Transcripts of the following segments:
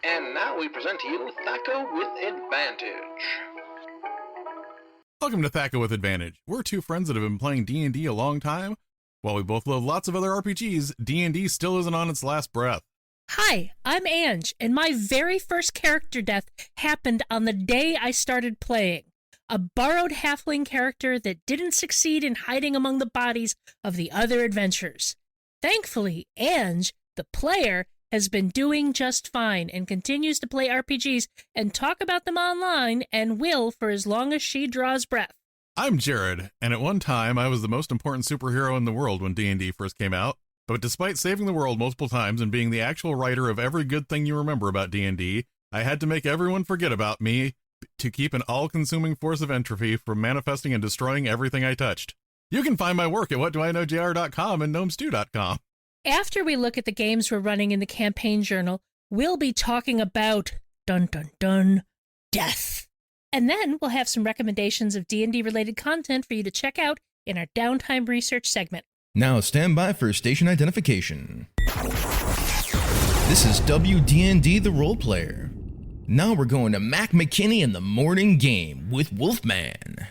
And now we present to you Thac0 with Advantage. Welcome to Thac0 with Advantage. We're two friends that have been playing D&D a long time. While we both love lots of other RPGs, D&D still isn't on its last breath. Hi, I'm Ange, and my very first character death happened on the day I started playing. A borrowed halfling character that didn't succeed in hiding among the bodies of the other adventurers. Thankfully, Ange, the player, has been doing just fine and continues to play RPGs and talk about them online and will for as long as she draws breath. I'm Jared, and at one time I was the most important superhero in the world when D&D first came out. But despite saving the world multiple times and being the actual writer of every good thing you remember about D&D, I had to make everyone forget about me to keep an all-consuming force of entropy from manifesting and destroying everything I touched. You can find my work at whatdoiknowjr.com and gnomestew.com. After we look at the games we're running in the campaign journal, we'll be talking about, dun dun dun, death. And then we'll have some recommendations of D&D related content for you to check out in our downtime research segment. Now stand by for station identification. This is WD&D the Role Player. Now we're going to Mac McKinney in the morning game with Wolfman.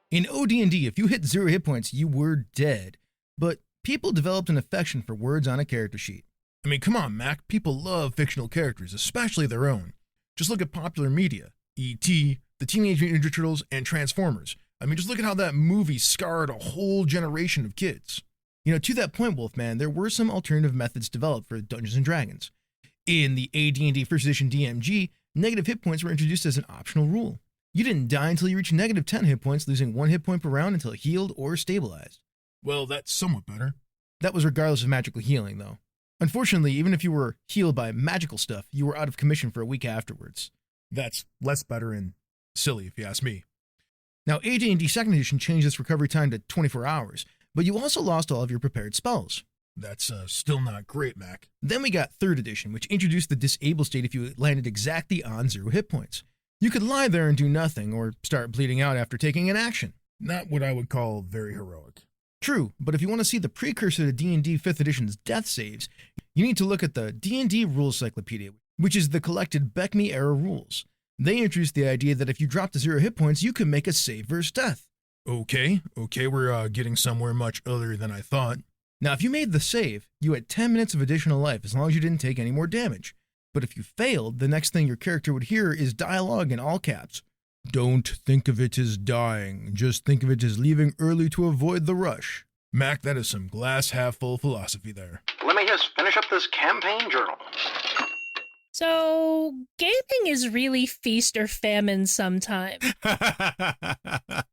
In OD&D, if you hit 0 hit points, you were dead. But people developed an affection for words on a character sheet. I mean, come on, Mac. People love fictional characters, especially their own. Just look at popular media. E.T., the Teenage Mutant Ninja Turtles, and Transformers. I mean, just look at how that movie scarred a whole generation of kids. You know, to that point, Wolfman, there were some alternative methods developed for Dungeons & Dragons. In the AD&D First Edition DMG, negative hit points were introduced as an optional rule. You didn't die until you reached negative 10 hit points, losing 1 hit point per round until healed or stabilized. Well, that's somewhat better. That was regardless of magical healing, though. Unfortunately, even if you were healed by magical stuff, you were out of commission for a week afterwards. That's less better and silly, if you ask me. Now, AD&D 2nd Edition changed this recovery time to 24 hours, but you also lost all of your prepared spells. That's still not great, Mac. Then we got 3rd Edition, which introduced the disable state if you landed exactly on 0 hit points. You could lie there and do nothing, or start bleeding out after taking an action. Not what I would call very heroic. True, but if you want to see the precursor to D&D 5th Edition's death saves, you need to look at the D&D Rules Cyclopedia, which is the collected BECMI era rules. They introduced the idea that if you drop to 0 hit points, you can make a save versus death. Okay, we're getting somewhere much earlier than I thought. Now, if you made the save, you had 10 minutes of additional life as long as you didn't take any more damage. But if you failed, the next thing your character would hear is dialogue in all caps. Don't think of it as dying, just think of it as leaving early to avoid the rush. Mac, that is some glass half full philosophy there. Let me just finish up this campaign journal. So, gaming is really feast or famine sometime.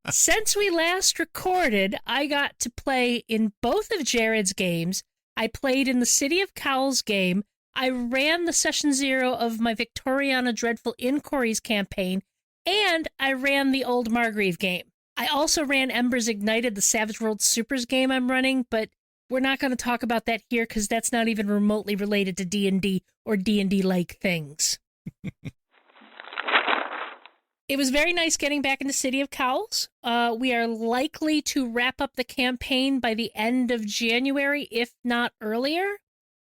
Since we last recorded, I got to play in both of Jared's games. I played in the City of Cowls game. I ran the Session 0 of my Victoriana Dreadful Inquiries campaign, and I ran the Old Margrave game. I also ran Embers Ignited, the Savage World Supers game I'm running, but we're not going to talk about that here because that's not even remotely related to D&D or D&D-like things. It was very nice getting back into City of Cowls. We are likely to wrap up the campaign by the end of January, if not earlier.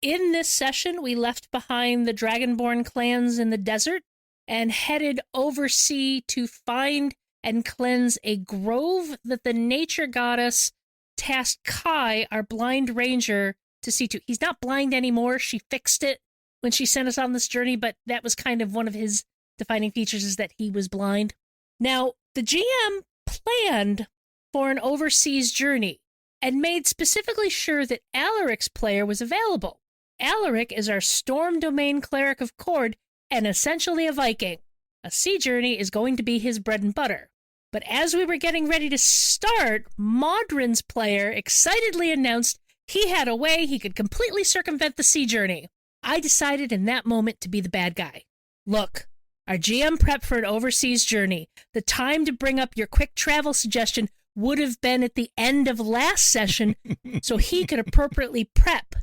In this session, we left behind the Dragonborn clans in the desert and headed oversea to find and cleanse a grove that the nature goddess tasked Kai, our blind ranger, to see to. He's not blind anymore. She fixed it when she sent us on this journey, but that was kind of one of his defining features, is that he was blind. Now, the GM planned for an overseas journey and made specifically sure that Alaric's player was available. Alaric is our Storm Domain Cleric of Cord and essentially a Viking. A sea journey is going to be his bread and butter. But as we were getting ready to start, Maudrin's player excitedly announced he had a way he could completely circumvent the sea journey. I decided in that moment to be the bad guy. Look, our GM prepped for an overseas journey. The time to bring up your quick travel suggestion would have been at the end of last session so he could appropriately prep.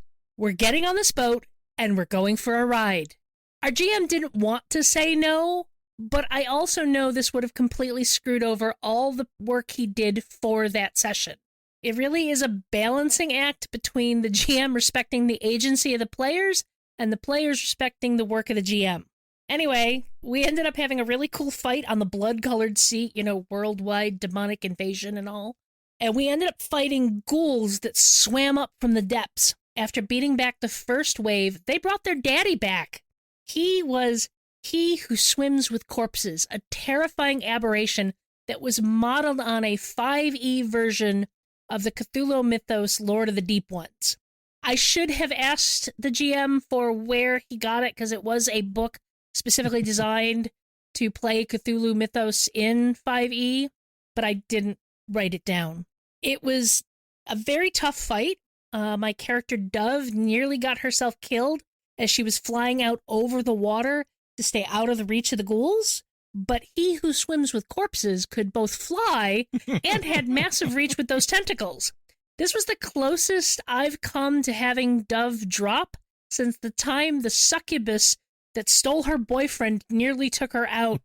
We're getting on this boat, and we're going for a ride. Our GM didn't want to say no, but I also know this would have completely screwed over all the work he did for that session. It really is a balancing act between the GM respecting the agency of the players and the players respecting the work of the GM. Anyway, we ended up having a really cool fight on the blood-colored seat, worldwide demonic invasion and all. And we ended up fighting ghouls that swam up from the depths. After beating back the first wave, they brought their daddy back. He was He Who Swims with Corpses, a terrifying aberration that was modeled on a 5e version of the Cthulhu mythos Lord of the Deep Ones. I should have asked the GM for where he got it, because it was a book specifically designed to play Cthulhu mythos in 5e, but I didn't write it down. It was a very tough fight. My character Dove nearly got herself killed as she was flying out over the water to stay out of the reach of the ghouls. But He Who Swims with Corpses could both fly and had massive reach with those tentacles. This was the closest I've come to having Dove drop since the time the succubus that stole her boyfriend nearly took her out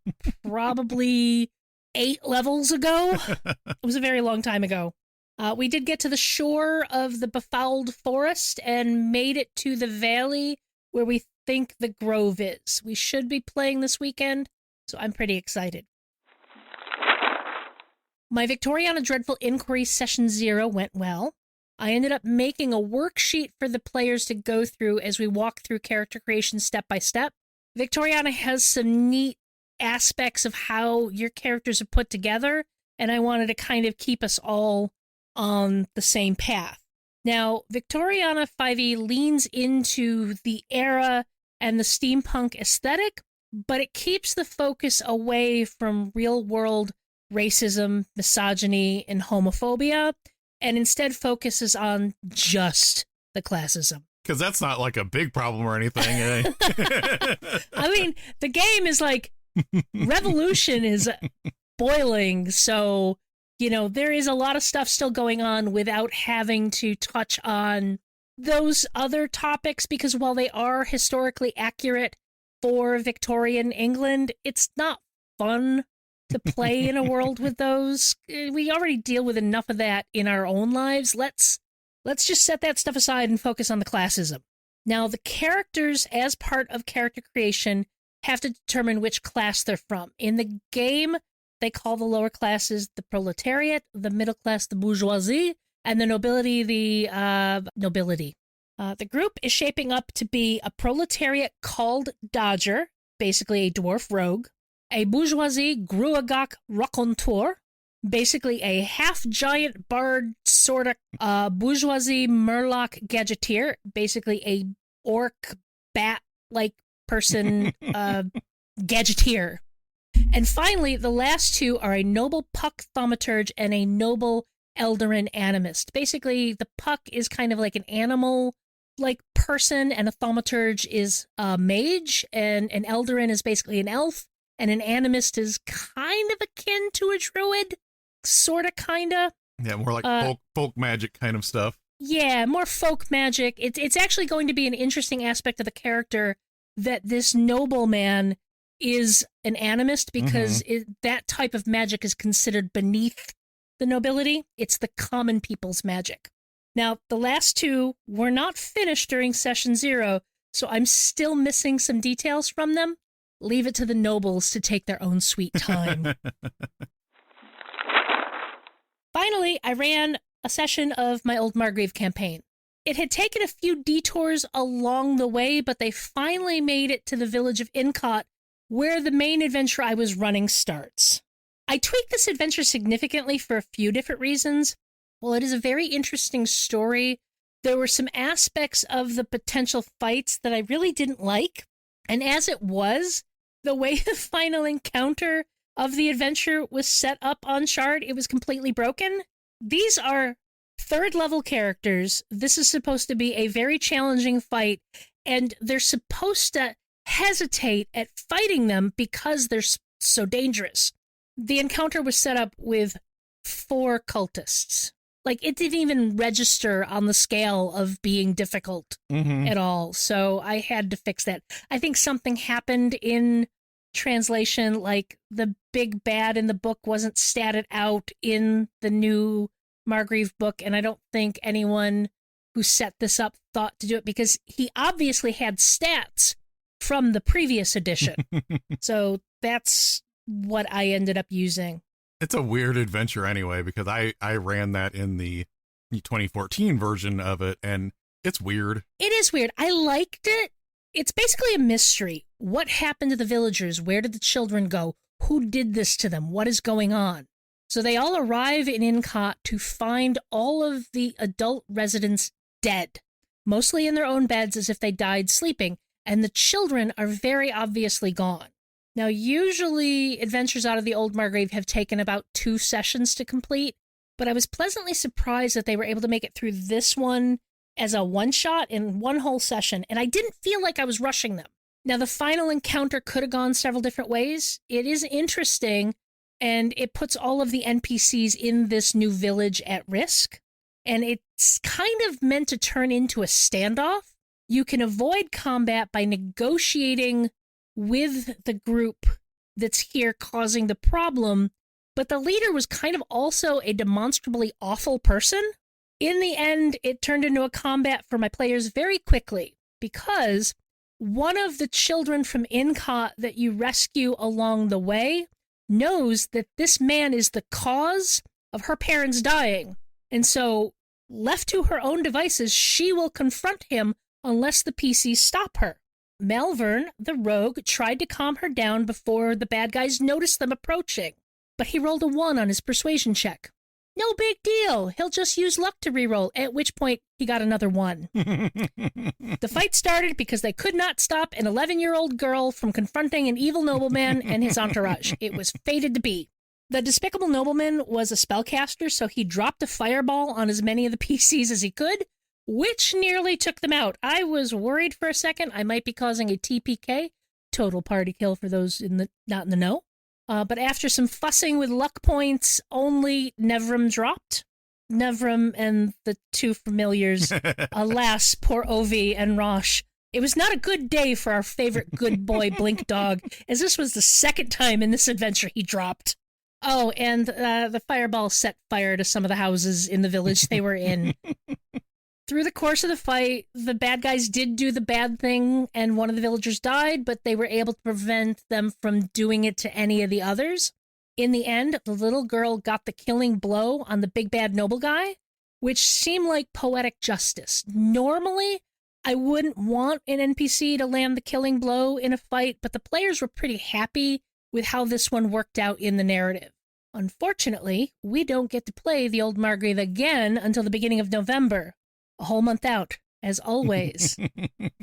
probably 8 levels ago. It was a very long time ago. We did get to the shore of the befouled forest and made it to the valley where we think the grove is. We should be playing this weekend, so I'm pretty excited. My Victoriana Dreadful Inquiry Session 0 went well. I ended up making a worksheet for the players to go through as we walk through character creation step by step. Victoriana has some neat aspects of how your characters are put together, and I wanted to kind of keep us all on the same path. Now, Victoriana 5e leans into the era and the steampunk aesthetic, but it keeps the focus away from real-world racism, misogyny, and homophobia, and instead focuses on just the classism. Because that's not like a big problem or anything. I mean, the game is like, revolution is boiling, so, there is a lot of stuff still going on without having to touch on those other topics, because while they are historically accurate for Victorian England, it's not fun to play in a world with those. We already deal with enough of that in our own lives. Let's just set that stuff aside and focus on the classism. Now, the characters, as part of character creation, have to determine which class they're from. In the game, they call the lower classes the proletariat, the middle class the bourgeoisie, and the nobility the nobility. The group is shaping up to be a proletariat called Dodger, basically a dwarf rogue, a bourgeoisie Gruagach raconteur, basically a half-giant bard sort of bourgeoisie Murloc gadgeteer, basically a orc bat-like person gadgeteer. And finally, the last two are a noble puck thaumaturge and a noble Eldarin animist. Basically, the puck is kind of like an animal-like person, and a thaumaturge is a mage, and an Eldarin is basically an elf, and an animist is kind of akin to a druid, sort of, kind of. Yeah, more like folk magic kind of stuff. Yeah, more folk magic. It's actually going to be an interesting aspect of the character that this nobleman is an animist, because that type of magic is considered beneath the nobility. It's the common people's magic. Now, the last two were not finished during Session 0, so I'm still missing some details from them. Leave it to the nobles to take their own sweet time. Finally, I ran a session of my Old Margrave campaign. It had taken a few detours along the way, but they finally made it to the village of Incot, where the main adventure I was running starts. I tweaked this adventure significantly for a few different reasons. While it is a very interesting story, there were some aspects of the potential fights that I really didn't like. And as it was, the way the final encounter of the adventure was set up on Shard, it was completely broken. These are 3rd level characters. This is supposed to be a very challenging fight, and they're supposed to hesitate at fighting them because they're so dangerous. The encounter was set up with 4 cultists. Like, it didn't even register on the scale of being difficult at all. So I had to fix that. I think something happened in translation, like the big bad in the book wasn't statted out in the new Margrave book, and I don't think anyone who set this up thought to do it because he obviously had stats from the previous edition. So that's what I ended up using. It's a weird adventure anyway, because I ran that in the 2014 version of it, and it's weird. It is weird. I liked it. It's basically a mystery. What happened to the villagers? Where did the children go? Who did this to them? What is going on? So they all arrive in Incot to find all of the adult residents dead, mostly in their own beds as if they died sleeping, and the children are very obviously gone. Now, usually adventures out of the Old Margrave have taken about 2 sessions to complete, but I was pleasantly surprised that they were able to make it through this one as a one-shot in one whole session, and I didn't feel like I was rushing them. Now, the final encounter could have gone several different ways. It is interesting, and it puts all of the NPCs in this new village at risk, and it's kind of meant to turn into a standoff. You can avoid combat by negotiating with the group that's here causing the problem, but the leader was kind of also a demonstrably awful person. In the end, it turned into a combat for my players very quickly because one of the children from Incot that you rescue along the way knows that this man is the cause of her parents dying. And so, left to her own devices, she will confront him unless the PCs stop her. Malvern, the rogue, tried to calm her down before the bad guys noticed them approaching, but he rolled a 1 on his persuasion check. No big deal. He'll just use luck to reroll, at which point he got another 1. The fight started because they could not stop an 11-year-old girl from confronting an evil nobleman and his entourage. It was fated to be. The despicable nobleman was a spellcaster, so he dropped a fireball on as many of the PCs as he could, which nearly took them out. I was worried for a second I might be causing a TPK, total party kill for those not in the know. But after some fussing with luck points, only Nevrim dropped. Nevrim and the 2 familiars. Alas, poor Ovi and Rosh. It was not a good day for our favorite good boy Blink Dog, as this was the 2nd time in this adventure he dropped. Oh, and the fireball set fire to some of the houses in the village they were in. Through the course of the fight, the bad guys did do the bad thing, and one of the villagers died, but they were able to prevent them from doing it to any of the others. In the end, the little girl got the killing blow on the big bad noble guy, which seemed like poetic justice. Normally, I wouldn't want an NPC to land the killing blow in a fight, but the players were pretty happy with how this one worked out in the narrative. Unfortunately, we don't get to play the Old Margrave again until the beginning of November. A whole month out, as always.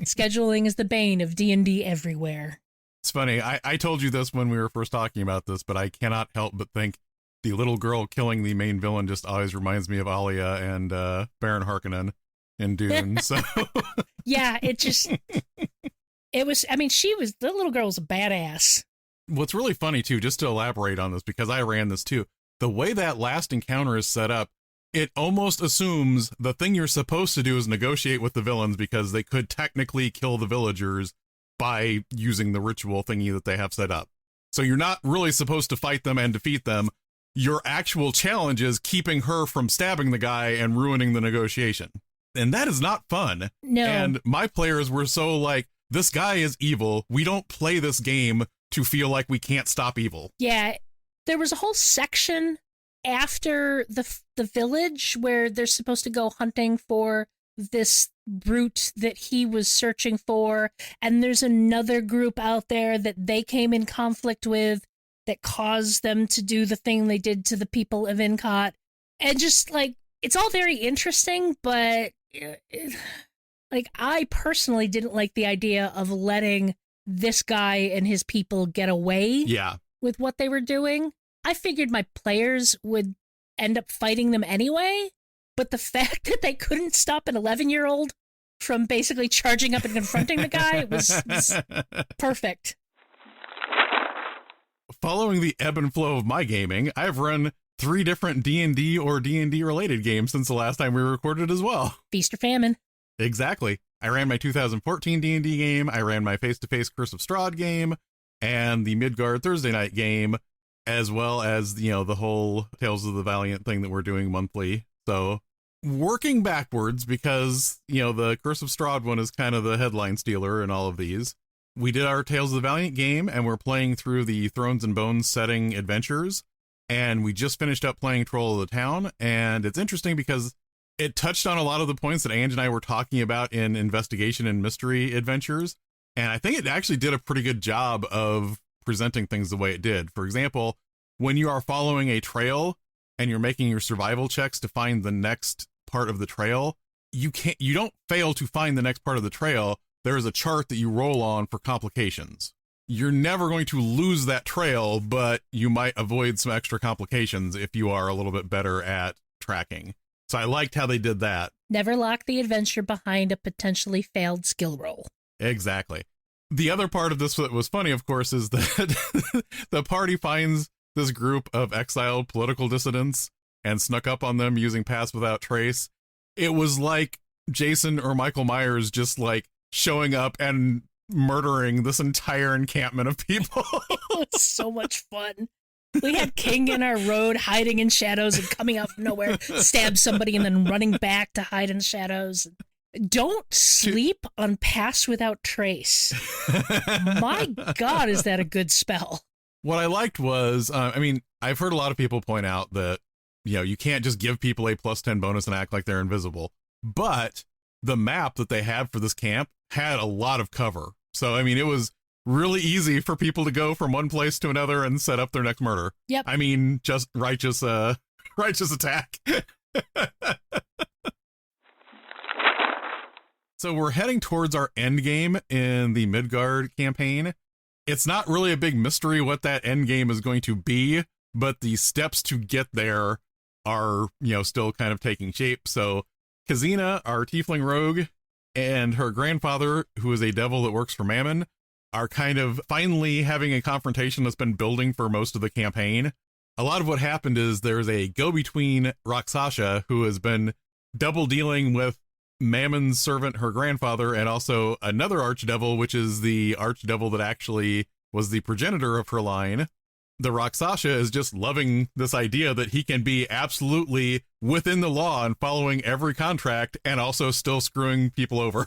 Scheduling is the bane of D&D everywhere. It's funny. I told you this when we were first talking about this, but I cannot help but think the little girl killing the main villain just always reminds me of Alia and Baron Harkonnen in Dune. So yeah, it was, I mean, the little girl was a badass. What's really funny too, just to elaborate on this, because I ran this too, the way that last encounter is set up, it almost assumes the thing you're supposed to do is negotiate with the villains because they could technically kill the villagers by using the ritual thingy that they have set up. So you're not really supposed to fight them and defeat them. Your actual challenge is keeping her from stabbing the guy and ruining the negotiation. And that is not fun. No. And my players were so like, this guy is evil. We don't play this game to feel like we can't stop evil. Yeah. There was a whole section after the village where they're supposed to go hunting for this brute that he was searching for, and there's another group out there that they came in conflict with that caused them to do the thing they did to the people of Incot. And just like, it's all very interesting, but like, I personally didn't like the idea of letting this guy and his people get away with what they were doing. I figured my players would end up fighting them anyway, but the fact that they couldn't stop an 11-year-old from basically charging up and confronting the guy was perfect. Following the ebb and flow of my gaming, I've run 3 different D&D or D&D related games since the last time we recorded as well. Feast or famine. Exactly. I ran my 2014 D&D game, I ran my face-to-face Curse of Strahd game, and the Midgard Thursday night game, as well as, the whole Tales of the Valiant thing that we're doing monthly So working backwards, because, the Curse of Strahd one is kind of the headline stealer in all of these. We did our Tales of the Valiant game, and we're playing through the Thrones and Bones setting adventures. And we just finished up playing Troll of the Town. And it's interesting because it touched on a lot of the points that Ange and I were talking about in investigation and mystery adventures. And I think it actually did a pretty good job of presenting things the way it did. For example, when you are following a trail and you're making your survival checks to find the next part of the trail, you don't fail to find the next part of the trail. There is a chart that you roll on for complications. You're never going to lose that trail, but you might avoid some extra complications if you are a little bit better at tracking. So I liked how they did that. Never lock the adventure behind a potentially failed skill roll. Exactly. The other part of this that was funny, of course, is that the party finds this group of exiled political dissidents and snuck up on them using Pass Without Trace. It was like Jason or Michael Myers just like showing up and murdering this entire encampment of people. It's so much fun. We had King in our road hiding in shadows and coming out from nowhere, stab somebody and then running back to hide in the shadows. Don't sleep on Pass Without Trace. My God, is that a good spell? What I liked was, I've heard a lot of people point out that, you can't just give people a +10 bonus and act like they're invisible. But the map that they had for this camp had a lot of cover. So, it was really easy for people to go from one place to another and set up their next murder. Yep. Just righteous attack. So we're heading towards our end game in the Midgard campaign. It's not really a big mystery what that end game is going to be, but the steps to get there are, still kind of taking shape. So Kazina, our tiefling rogue, and her grandfather, who is a devil that works for Mammon, are kind of finally having a confrontation that's been building for most of the campaign. A lot of what happened is there's a go-between, Rakshasa, who has been double dealing with Mammon's servant, her grandfather, and also another archdevil, which is the archdevil that actually was the progenitor of her line. The Rakshasa is just loving this idea that he can be absolutely within the law and following every contract and also still screwing people over.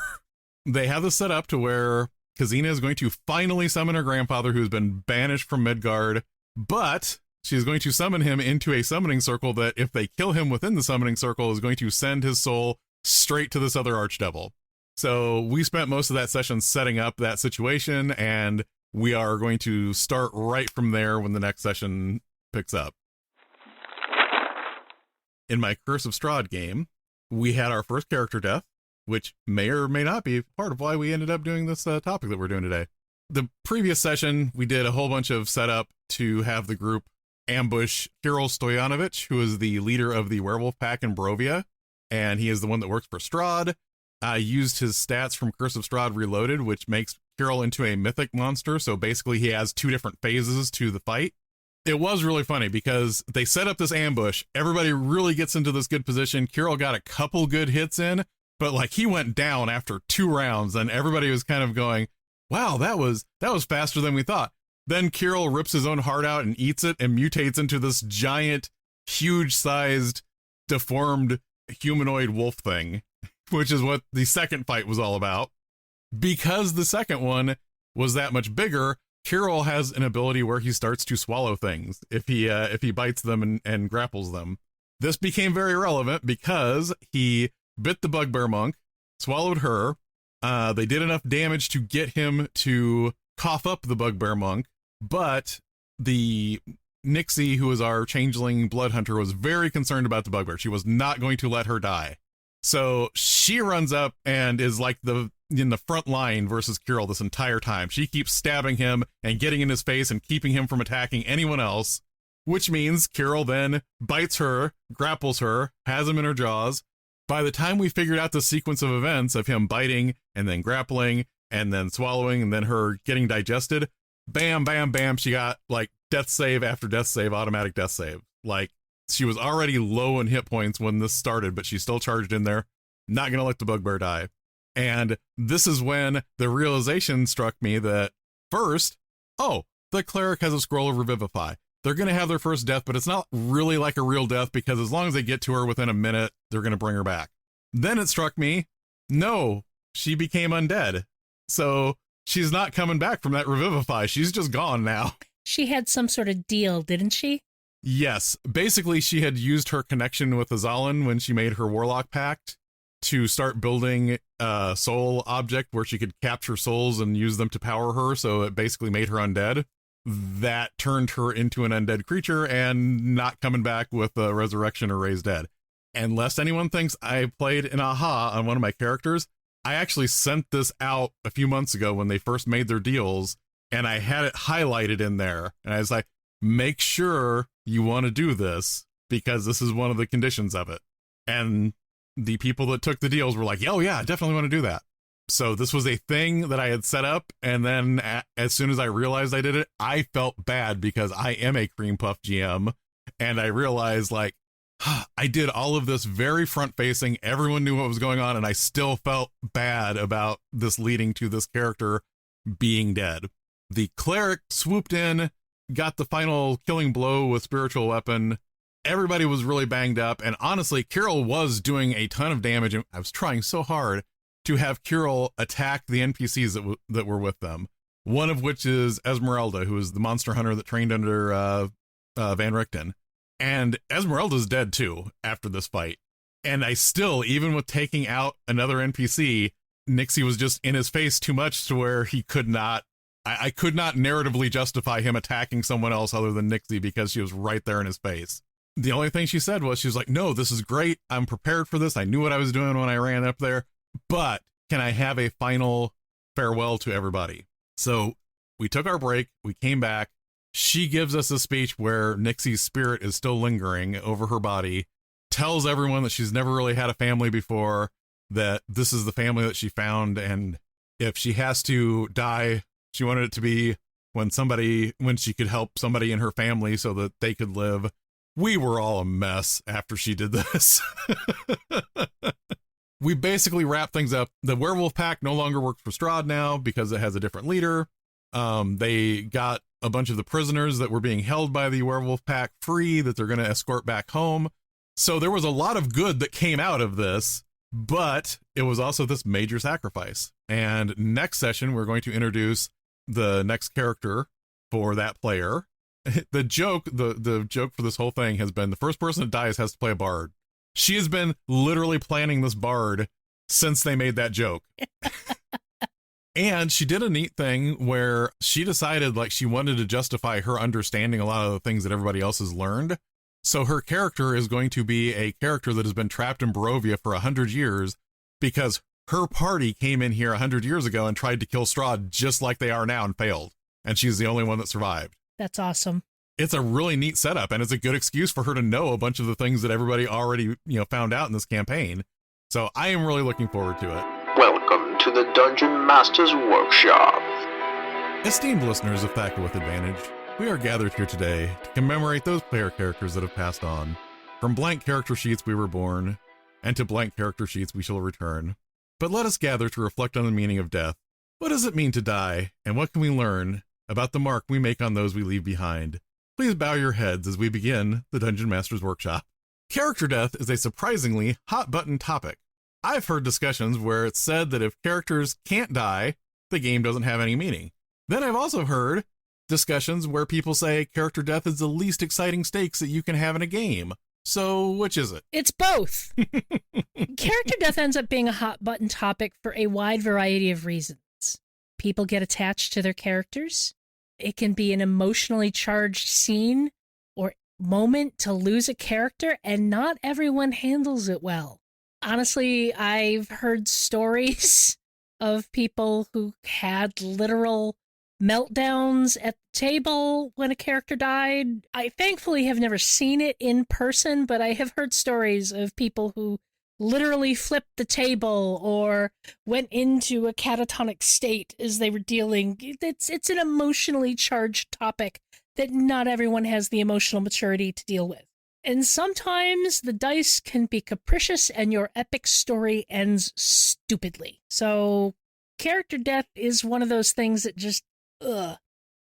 They have this set up to where Kazina is going to finally summon her grandfather, who's been banished from Midgard, but she's going to summon him into a summoning circle that, if they kill him within the summoning circle, is going to send his soul straight to this other archdevil. So we spent most of that session setting up that situation, and we are going to start right from there when the next session picks up. In my Curse of Strahd game, we had our first character death, which may or may not be part of why we ended up doing this topic that we're doing today. The previous session, we did a whole bunch of setup to have the group ambush Kirill Stoyanovich, who is the leader of the werewolf pack in Barovia, and he is the one that works for Strahd. I used his stats from Curse of Strahd Reloaded, which makes Kirill into a mythic monster, so basically he has two different phases to the fight. It was really funny because they set up this ambush, everybody really gets into this good position, Kirill got a couple good hits in, but he went down after 2 rounds, and everybody was kind of going, wow, that was faster than we thought. Then Kirill rips his own heart out and eats it and mutates into this giant, huge-sized, deformed humanoid wolf thing, which is what the second fight was all about. Because the second one was that much bigger, Kirill has an ability where he starts to swallow things if he bites them and grapples them. This became very relevant because he bit the bugbear monk, swallowed her. They did enough damage to get him to cough up the bugbear monk, but the Nixie, who is our changeling blood hunter, was very concerned about the bugbear. She was not going to let her die. So she runs up and is in the front line versus Kirill this entire time. She keeps stabbing him and getting in his face and keeping him from attacking anyone else, which means Kirill then bites her, grapples her, has him in her jaws. By the time we figured out the sequence of events of him biting and then grappling and then swallowing and then her getting digested, bam, bam, bam, she got death save after death save, automatic death save. She was already low in hit points when this started, but she still charged in there. Not going to let the bugbear die. And this is when the realization struck me that first, the cleric has a scroll of Revivify. they're going to have their first death, but it's not really like a real death because as long as they get to her within a minute, they're going to bring her back. Then it struck me, no, she became undead. So she's not coming back from that revivify. She's just gone now. She had some sort of deal, didn't she? Yes. Basically, she had used her connection with Azalin when she made her Warlock Pact to start building a soul object where she could capture souls and use them to power her. So it basically made her undead. That turned her into an undead creature and not coming back with a resurrection or raised dead. And lest anyone thinks I played an aha on one of my characters, I actually sent this out a few months ago when they first made their deals, and I had it highlighted in there. And I was like, make sure you want to do this because this is one of the conditions of it. And the people that took the deals were like, oh yeah, I definitely want to do that. So this was a thing that I had set up. And then as soon as I realized I did it, I felt bad because I am a cream puff GM. And I realized like, I did all of this very front facing. Everyone knew what was going on. And I still felt bad about this leading to this character being dead. The cleric swooped in, got the final killing blow with spiritual weapon. Everybody was really banged up. And honestly, Kirill was doing a ton of damage. And I was trying so hard to have Kirill attack the NPCs that were with them. One of which is Esmeralda, who is the monster hunter that trained under Van Richten. And Esmeralda's dead too after this fight. And I still, even with taking out another NPC, Nixie was just in his face too much to where he could not, I could not narratively justify him attacking someone else other than Nixie because she was right there in his face. The only thing she said was, she was like, no, this is great. I'm prepared for this. I knew what I was doing when I ran up there. But can I have a final farewell to everybody? So we took our break. We came back. She gives us a speech where Nixie's spirit is still lingering over her body, tells everyone that she's never really had a family before, that this is the family that she found. And if she has to die, she wanted it to be when she could help somebody in her family so that they could live. We were all a mess after she did this. We basically wrap things up. The werewolf pack no longer works for Strahd now because it has a different leader. They got a bunch of the prisoners that were being held by the werewolf pack free that they're going to escort back home. So there was a lot of good that came out of this, but it was also this major sacrifice. And next session, we're going to introduce the next character for that player. The joke for this whole thing has been the first person that dies has to play a bard. She has been literally planning this bard since they made that joke. And she did a neat thing where she decided like she wanted to justify her understanding a lot of the things that everybody else has learned. So her character is going to be a character that has been trapped in Barovia for 100 years because her party came in here 100 years ago and tried to kill Strahd just like they are now and failed. And she's the only one that survived. That's awesome. It's a really neat setup, and it's a good excuse for her to know a bunch of the things that everybody already, found out in this campaign. So I am really looking forward to it. Welcome to the Dungeon Master's Workshop. Esteemed listeners of Thac0 with Advantage, we are gathered here today to commemorate those player characters that have passed on. From blank character sheets we were born, and to blank character sheets we shall return. But let us gather to reflect on the meaning of death. What does it mean to die, and what can we learn about the mark we make on those we leave behind? Please bow your heads as we begin the Dungeon Master's Workshop. Character death is a surprisingly hot-button topic. I've heard discussions where it's said that if characters can't die, the game doesn't have any meaning. Then I've also heard discussions where people say character death is the least exciting stakes that you can have in a game. So which is it? It's both. Character death ends up being a hot-button topic for a wide variety of reasons. People get attached to their characters. It can be an emotionally charged scene or moment to lose a character, and not everyone handles it well. Honestly, I've heard stories of people who had literal meltdowns at the table when a character died. I thankfully have never seen it in person, but I have heard stories of people who literally flipped the table or went into a catatonic state as they were dealing. It's an emotionally charged topic that not everyone has the emotional maturity to deal with. And sometimes the dice can be capricious and your epic story ends stupidly. So character death is one of those things that just,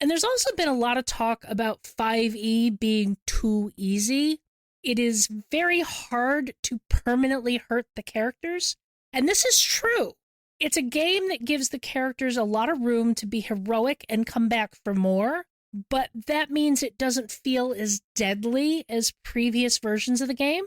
And there's also been a lot of talk about 5e being too easy. It is very hard to permanently hurt the characters. And this is true. It's a game that gives the characters a lot of room to be heroic and come back for more. But that means it doesn't feel as deadly as previous versions of the game.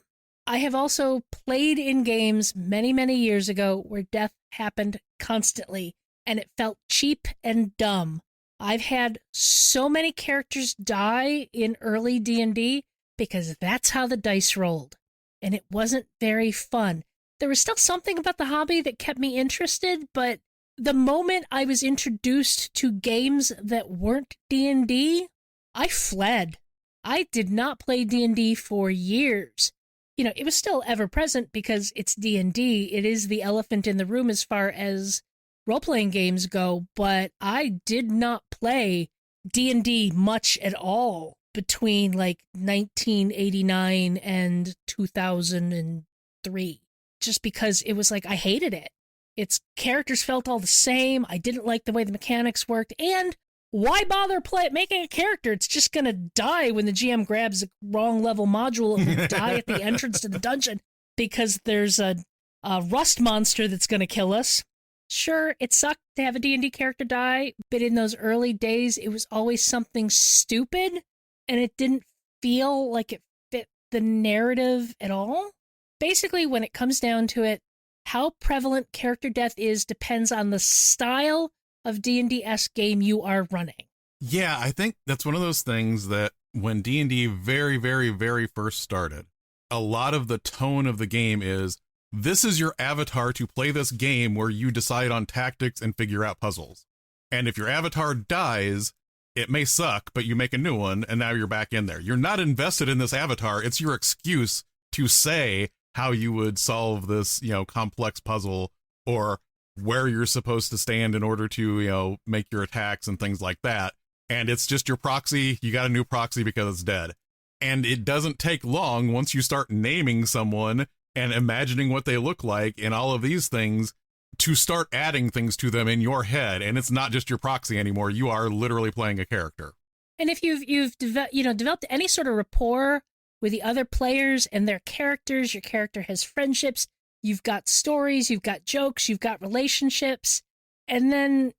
I have also played in games many, many years ago where death happened constantly, and it felt cheap and dumb. I've had so many characters die in early D&D because that's how the dice rolled, and it wasn't very fun. There was still something about the hobby that kept me interested, but the moment I was introduced to games that weren't D&D, I fled. I did not play D&D for years. You know, it was still ever present because it's D&D. It is the elephant in the room as far as role-playing games go, but I did not play D&D much at all between like 1989 and 2003, just because it was like I hated it. Its characters felt all the same. I didn't like the way the mechanics worked, and why bother making a character? It's just going to die when the GM grabs the wrong level module. It will die at the entrance to the dungeon because there's a rust monster that's going to kill us. Sure, it sucked to have a D&D character die, but in those early days, it was always something stupid, and it didn't feel like it fit the narrative at all. Basically, when it comes down to it, how prevalent character death is depends on the style of D&D-esque game you are running. Yeah, I think that's one of those things that when D&D very, very, very first started, a lot of the tone of the game is, this is your avatar to play this game where you decide on tactics and figure out puzzles. And if your avatar dies, it may suck, but you make a new one, and now you're back in there. You're not invested in this avatar. It's your excuse to say how you would solve this, complex puzzle, or where you're supposed to stand in order to, make your attacks and things like that. And it's just your proxy. You got a new proxy because it's dead. And it doesn't take long once you start naming someone and imagining what they look like and all of these things to start adding things to them in your head. And it's not just your proxy anymore. You are literally playing a character. And if you've developed any sort of rapport with the other players and their characters, your character has friendships, you've got stories, you've got jokes, you've got relationships. And then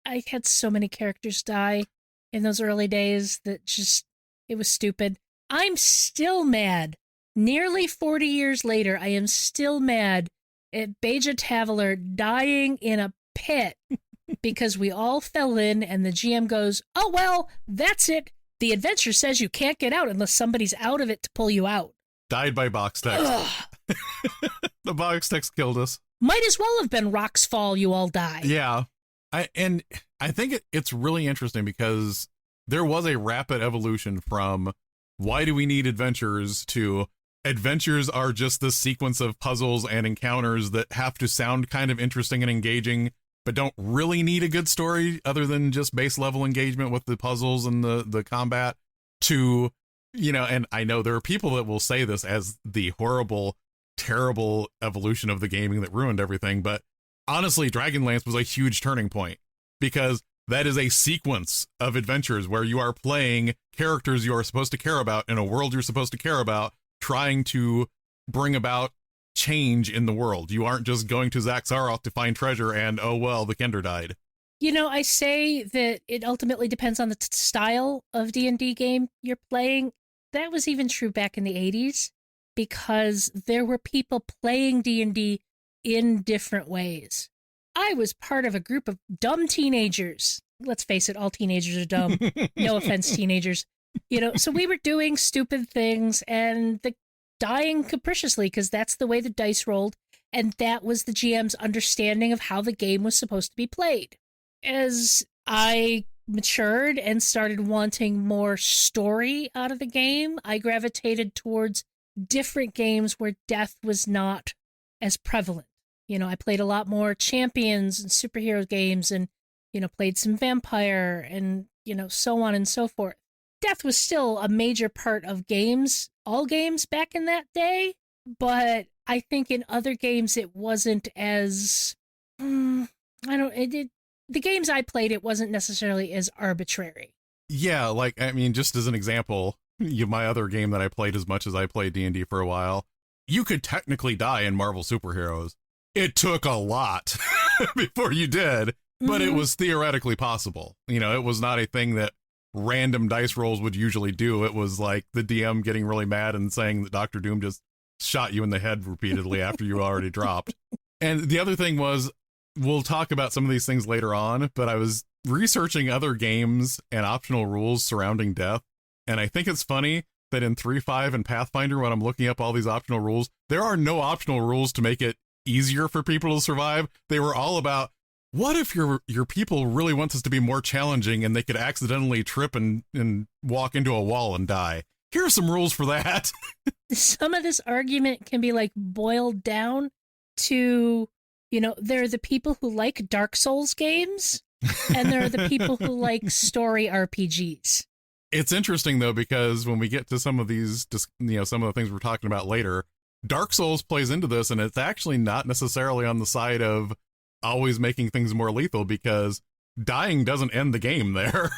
I had so many characters die in those early days that it was stupid. I'm still mad. Nearly 40 years later, I am still mad at Beja Taveler dying in a pit because we all fell in and the GM goes, oh, well, that's it. The adventure says you can't get out unless somebody's out of it to pull you out. Died by box text. The box text killed us. Might as well have been Rock's Fall, you all die. Yeah. I think it's really interesting because there was a rapid evolution from why do we need adventures to adventures are just this sequence of puzzles and encounters that have to sound kind of interesting and engaging, but don't really need a good story other than just base level engagement with the puzzles and the combat to, and I know there are people that will say this as the horrible, terrible evolution of the gaming that ruined everything. But honestly, Dragonlance was a huge turning point because that is a sequence of adventures where you are playing characters you are supposed to care about in a world you're supposed to care about, trying to bring about change in the world. You aren't just going to Thac0 to find treasure and, oh, well, the Kender died. I say that it ultimately depends on the style of D&D game you're playing. That was even true back in the 80s because there were people playing D&D in different ways. I was part of a group of dumb teenagers. Let's face it, all teenagers are dumb. No offense, teenagers. So we were doing stupid things and dying capriciously because that's the way the dice rolled. And that was the GM's understanding of how the game was supposed to be played. As I matured and started wanting more story out of the game, I gravitated towards different games where death was not as prevalent. I played a lot more champions and superhero games and, played some vampire and, so on and so forth. Death was still a major part of games, all games back in that day, but I think in other games it wasn't as, the games I played, it wasn't necessarily as arbitrary. Yeah, like, I mean, just as an example, my other game that I played as much as I played D&D for a while, you could technically die in Marvel Superheroes. It took a lot before you did, but it was theoretically possible. You know, it was not a thing that random dice rolls would usually do. It was like the DM getting really mad and saying that Dr. Doom just shot you in the head repeatedly after you already dropped. And the other thing was, we'll talk about some of these things later on, but I was researching other games and optional rules surrounding death. And I think it's funny that in 3.5 and Pathfinder, when I'm looking up all these optional rules, there are no optional rules to make it easier for people to survive. They were all about, what if your people really want this to be more challenging and they could accidentally trip and walk into a wall and die? Here are some rules for that. Some of this argument can be like boiled down to, you know, there are the people who like Dark Souls games and there are the people who like story RPGs. It's interesting, though, because when we get to some of these, you know, some of the things we're talking about later, Dark Souls plays into this, and it's actually not necessarily on the side of always making things more lethal, because dying doesn't end the game there.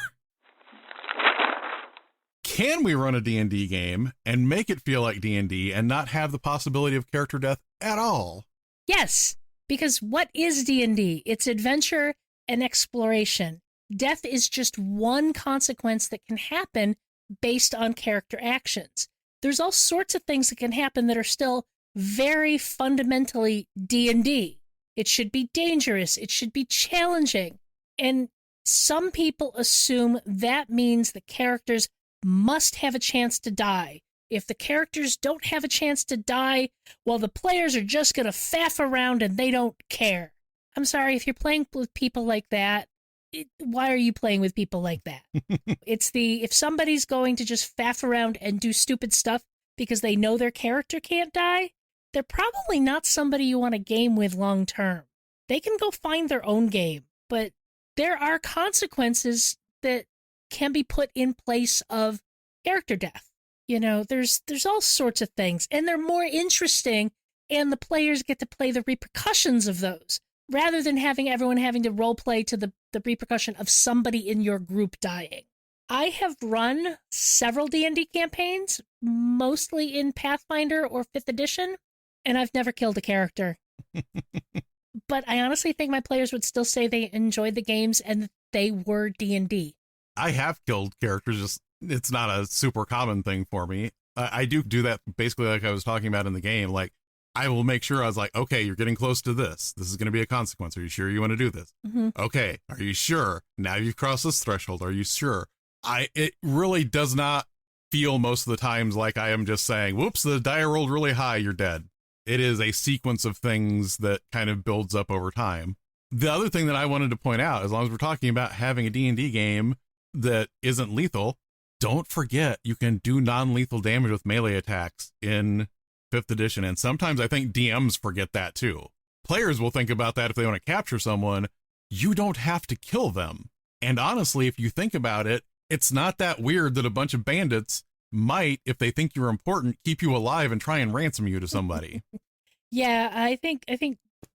Can we run a D&D game and make it feel like D&D and not have the possibility of character death at all? Yes, because what is D&D? It's adventure and exploration. Death is just one consequence that can happen based on character actions. There's all sorts of things that can happen that are still very fundamentally D&D. It should be dangerous. It should be challenging. And some people assume that means the characters must have a chance to die. If the characters don't have a chance to die, well, the players are just going to faff around and they don't care. I'm sorry, if you're playing with people like that, why are you playing with people like that? If somebody's going to just faff around and do stupid stuff because they know their character can't die, they're probably not somebody you want to game with long term. They can go find their own game, but there are consequences that can be put in place of character death. You know, there's all sorts of things, and they're more interesting, and the players get to play the repercussions of those, rather than having everyone having to role play to the repercussion of somebody in your group dying. I have run several D&D campaigns, mostly in Pathfinder or 5th edition, and I've never killed a character. But I honestly think my players would still say they enjoyed the games and they were D&D. I have killed characters, just it's not a super common thing for me. I do that basically like I was talking about in the game. Like, I will make sure I was like, okay, you're getting close to this. This is going to be a consequence. Are you sure you want to do this? Mm-hmm. Okay. Are you sure? Now you've crossed this threshold. Are you sure? It really does not feel most of the times like I am just saying, whoops, the die rolled really high. You're dead. It is a sequence of things that kind of builds up over time. The other thing that I wanted to point out, as long as we're talking about having a D&D game that isn't lethal, don't forget you can do non-lethal damage with melee attacks in 5th edition, and sometimes I think DMs forget that too. Players will think about that if they want to capture someone. You don't have to kill them. And honestly, if you think about it, it's not that weird that a bunch of bandits might, if they think you're important, keep you alive and try and ransom you to somebody. Yeah, I think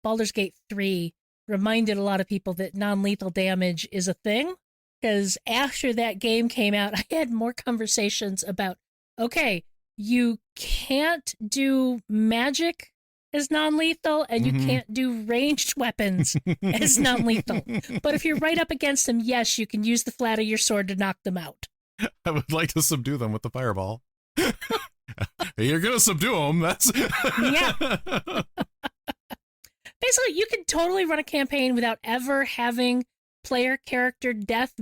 Baldur's Gate 3 reminded a lot of people that non-lethal damage is a thing, because after that game came out, I had more conversations about, okay, you can't do magic as non-lethal, and you can't do ranged weapons as non-lethal. But if you're right up against them, yes, you can use the flat of your sword to knock them out. I would like to subdue them with the fireball. You're going to subdue them. That's yeah. Basically, you can totally run a campaign without ever having player character death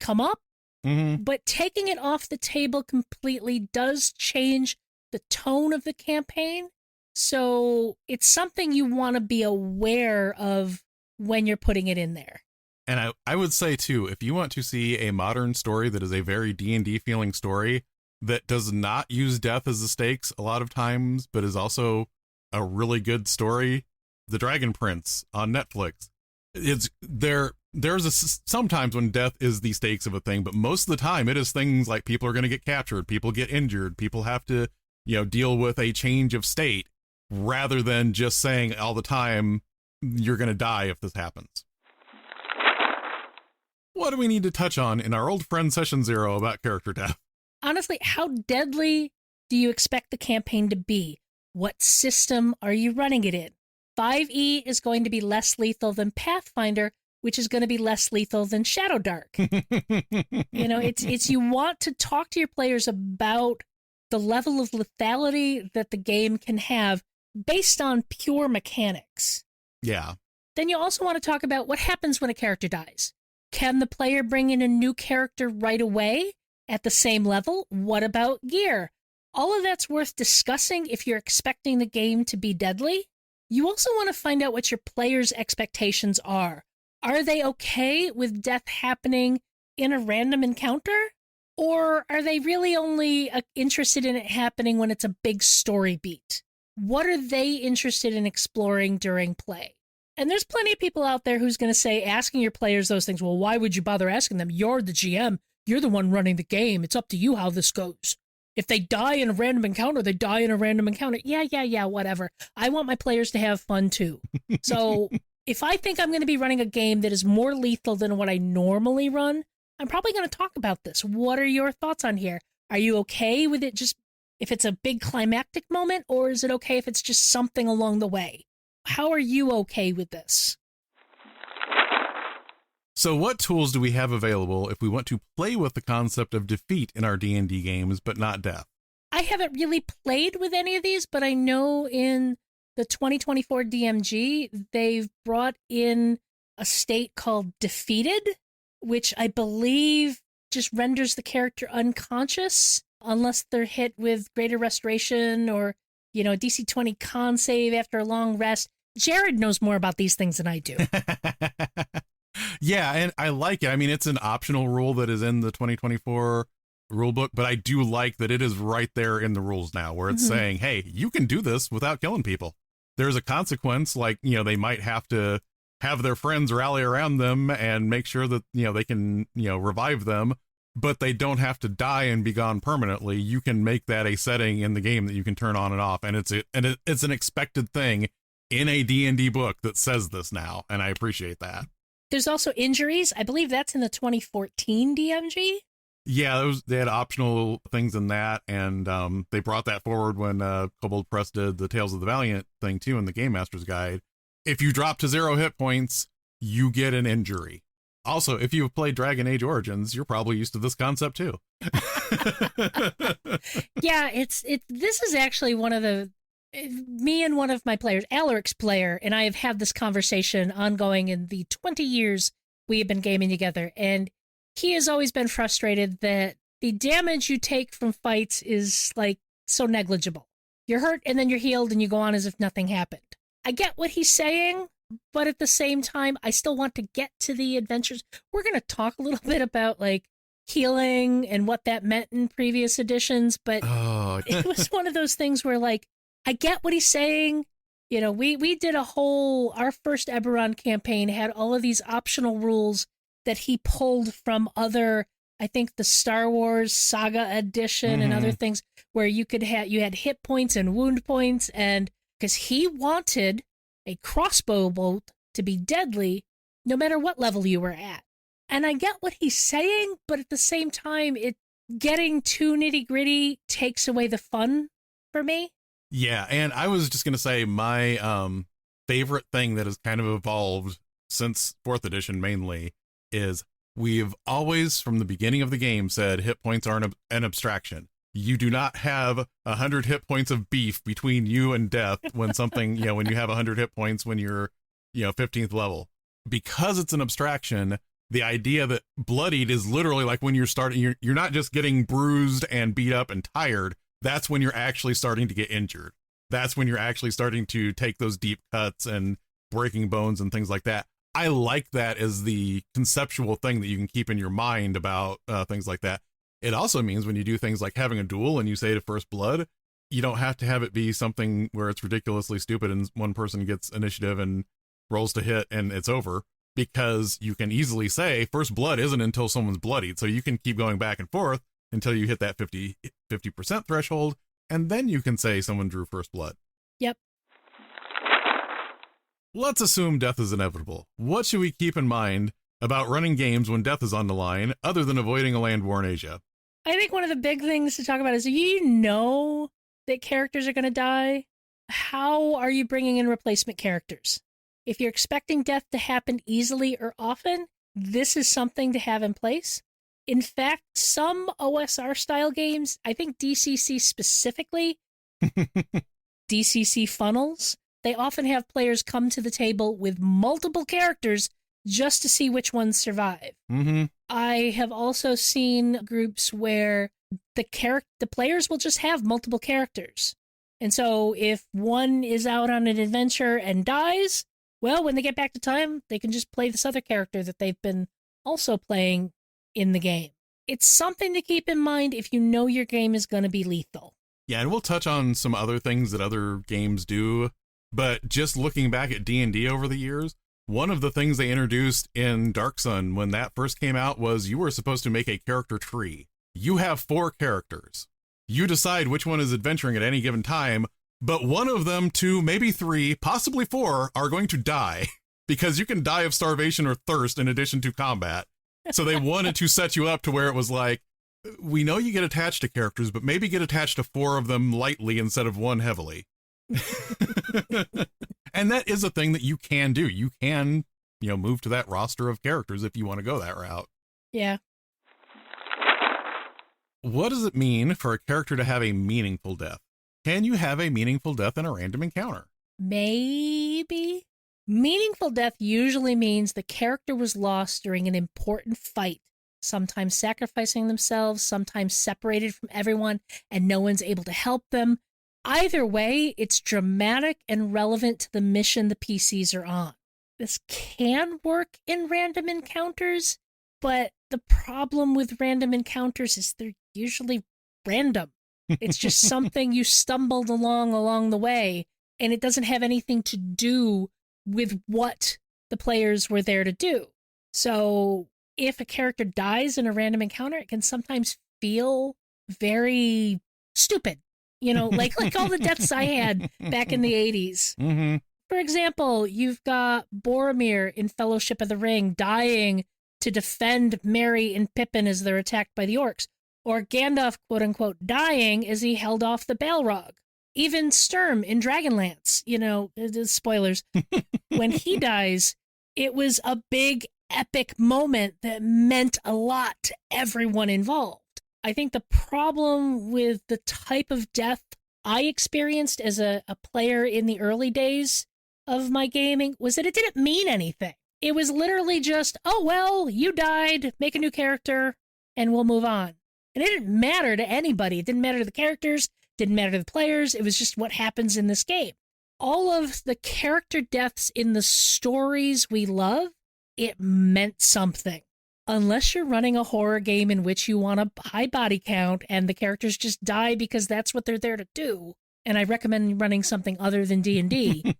come up. Mm-hmm. But taking it off the table completely does change the tone of the campaign. So it's something you want to be aware of when you're putting it in there. And I would say, too, if you want to see a modern story that is a very D&D feeling story that does not use death as the stakes a lot of times, but is also a really good story, The Dragon Prince on Netflix. It's there. There's sometimes when death is the stakes of a thing, but most of the time it is things like people are going to get captured, people get injured, people have to, deal with a change of state, rather than just saying all the time, you're going to die if this happens. what do we need to touch on in our old friend Session 0 about character death? Honestly, how deadly do you expect the campaign to be? What system are you running it in? 5e is going to be less lethal than Pathfinder, which is going to be less lethal than Shadow Dark. It's you want to talk to your players about the level of lethality that the game can have based on pure mechanics. Yeah. Then you also want to talk about what happens when a character dies. Can the player bring in a new character right away at the same level? What about gear? All of that's worth discussing if you're expecting the game to be deadly. You also want to find out what your players' expectations are. Are they okay with death happening in a random encounter? Or are they really only interested in it happening when it's a big story beat? What are they interested in exploring during play? And there's plenty of people out there who's going to say, asking your players those things, well, why would you bother asking them? You're the GM. You're the one running the game. It's up to you how this goes. If they die in a random encounter, they die in a random encounter. Yeah, whatever. I want my players to have fun too. So if I think I'm going to be running a game that is more lethal than what I normally run, I'm probably going to talk about this. What are your thoughts on here? Are you okay with it just if it's a big climactic moment, or is it okay if it's just something along the way? How are you okay with this? So what tools do we have available if we want to play with the concept of defeat in our D&D games, but not death? I haven't really played with any of these, but I know in the 2024 DMG, they've brought in a state called defeated, which I believe just renders the character unconscious unless they're hit with greater restoration or, DC 20 con save after a long rest. Jared knows more about these things than I do. Yeah, and I like it. I mean, it's an optional rule that is in the 2024 rule book, but I do like that it is right there in the rules now where it's saying, hey, you can do this without killing people. There's a consequence, like, they might have to have their friends rally around them and make sure that, they can, revive them, but they don't have to die and be gone permanently. You can make that a setting in the game that you can turn on and off. And it's an expected thing in a D&D book that says this now. And I appreciate that. There's also injuries. I believe that's in the 2014 DMG. Yeah, they had optional things in that, and they brought that forward when Kobold Press did the Tales of the Valiant thing, too, in the Game Master's Guide. If you drop to 0 hit points, you get an injury. Also, if you've played Dragon Age Origins, you're probably used to this concept, too. Yeah, this is actually one of the... Me and one of my players, Alaric's player, and I have had this conversation ongoing in the 20 years we have been gaming together, and he has always been frustrated that the damage you take from fights is, so negligible. You're hurt, and then you're healed, and you go on as if nothing happened. I get what he's saying, but at the same time, I still want to get to the adventures. We're going to talk a little bit about, healing and what that meant in previous editions, but it was one of those things where, I get what he's saying. We did our first Eberron campaign had all of these optional rules that he pulled from other, I think the Star Wars Saga edition and other things where you had hit points and wound points, and because he wanted a crossbow bolt to be deadly no matter what level you were at. And I get what he's saying, but at the same time, getting too nitty-gritty takes away the fun for me. Yeah, and I was just going to say my favorite thing that has kind of evolved since 4th edition mainly is we've always, from the beginning of the game, said hit points are an abstraction. You do not have 100 hit points of beef between you and death when something, when you have 100 hit points when you're, 15th level. Because it's an abstraction, the idea that bloodied is literally like when you're starting, you're not just getting bruised and beat up and tired. That's when you're actually starting to get injured. That's when you're actually starting to take those deep cuts and breaking bones and things like that. I like that as the conceptual thing that you can keep in your mind about things like that. It also means when you do things like having a duel and you say to first blood, you don't have to have it be something where it's ridiculously stupid and one person gets initiative and rolls to hit and it's over, because you can easily say first blood isn't until someone's bloodied. So you can keep going back and forth until you hit that 50% threshold, and then you can say someone drew first blood. Yep. Let's assume death is inevitable. What should we keep in mind about running games when death is on the line, other than avoiding a land war in Asia? I think one of the big things to talk about is you know that characters are going to die. How are you bringing in replacement characters? If you're expecting death to happen easily or often, this is something to have in place. In fact, some OSR style games, I think DCC specifically, DCC funnels, they often have players come to the table with multiple characters just to see which ones survive. Mm-hmm. I have also seen groups where the players will just have multiple characters. And so if one is out on an adventure and dies, well, when they get back to time, they can just play this other character that they've been also playing in the game. It's something to keep in mind if you know your game is going to be lethal. Yeah, and we'll touch on some other things that other games do, but just looking back at D&D over the years, one of the things they introduced in Dark Sun when that first came out was you were supposed to make a character tree. You have 4 characters. You decide which one is adventuring at any given time, but one of them, 2, maybe 3, possibly 4 are going to die because you can die of starvation or thirst in addition to combat. So they wanted to set you up to where it was like, we know you get attached to characters, but maybe get attached to 4 of them lightly instead of 1 heavily. And that is a thing that you can do. You can, move to that roster of characters if you want to go that route. Yeah. What does it mean for a character to have a meaningful death? Can you have a meaningful death in a random encounter? Maybe. Meaningful death usually means the character was lost during an important fight, sometimes sacrificing themselves, sometimes separated from everyone, and no one's able to help them. Either way, it's dramatic and relevant to the mission the PCs are on. This can work in random encounters, but the problem with random encounters is they're usually random. It's just something you stumbled along the way, and it doesn't have anything to do with what the players were there to do. So if a character dies in a random encounter, it can sometimes feel very stupid. Like all the deaths I had back in the 80s. Mm-hmm. For example, you've got Boromir in Fellowship of the Ring dying to defend Merry and Pippin as they're attacked by the orcs. Or Gandalf, quote-unquote, dying as he held off the Balrog. Even Sturm in Dragonlance, spoilers. When he dies, it was a big, epic moment that meant a lot to everyone involved. I think the problem with the type of death I experienced as a player in the early days of my gaming was that it didn't mean anything. It was literally just, oh, well, you died, make a new character, and we'll move on. And it didn't matter to anybody. It didn't matter to the characters, didn't matter to the players. It was just what happens in this game. All of the character deaths in the stories we love, it meant something. Unless you're running a horror game in which you want a high body count and the characters just die because that's what they're there to do, and I recommend running something other than D&D,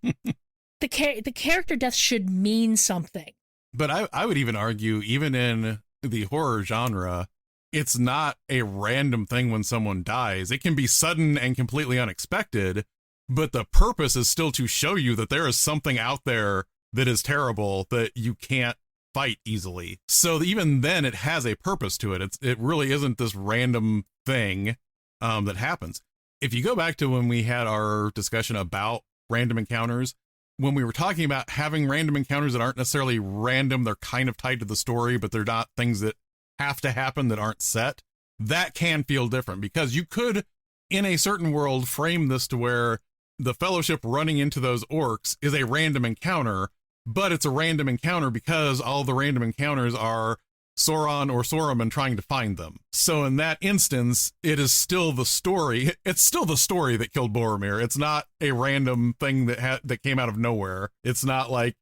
the character death should mean something. But I would even argue, even in the horror genre, it's not a random thing when someone dies. It can be sudden and completely unexpected, but the purpose is still to show you that there is something out there that is terrible that you can't fight easily. So even then it has a purpose to it. It really isn't this random thing that happens. If you go back to when we had our discussion about random encounters, when we were talking about having random encounters that aren't necessarily random, they're kind of tied to the story, but they're not things that have to happen that aren't set, that can feel different because you could, in a certain world, frame this to where the Fellowship running into those orcs is a random encounter, but it's a random encounter because all the random encounters are Sauron or Saruman trying to find them. So in that instance, it is still the story. It's still the story that killed Boromir. It's not a random thing that came out of nowhere. It's not like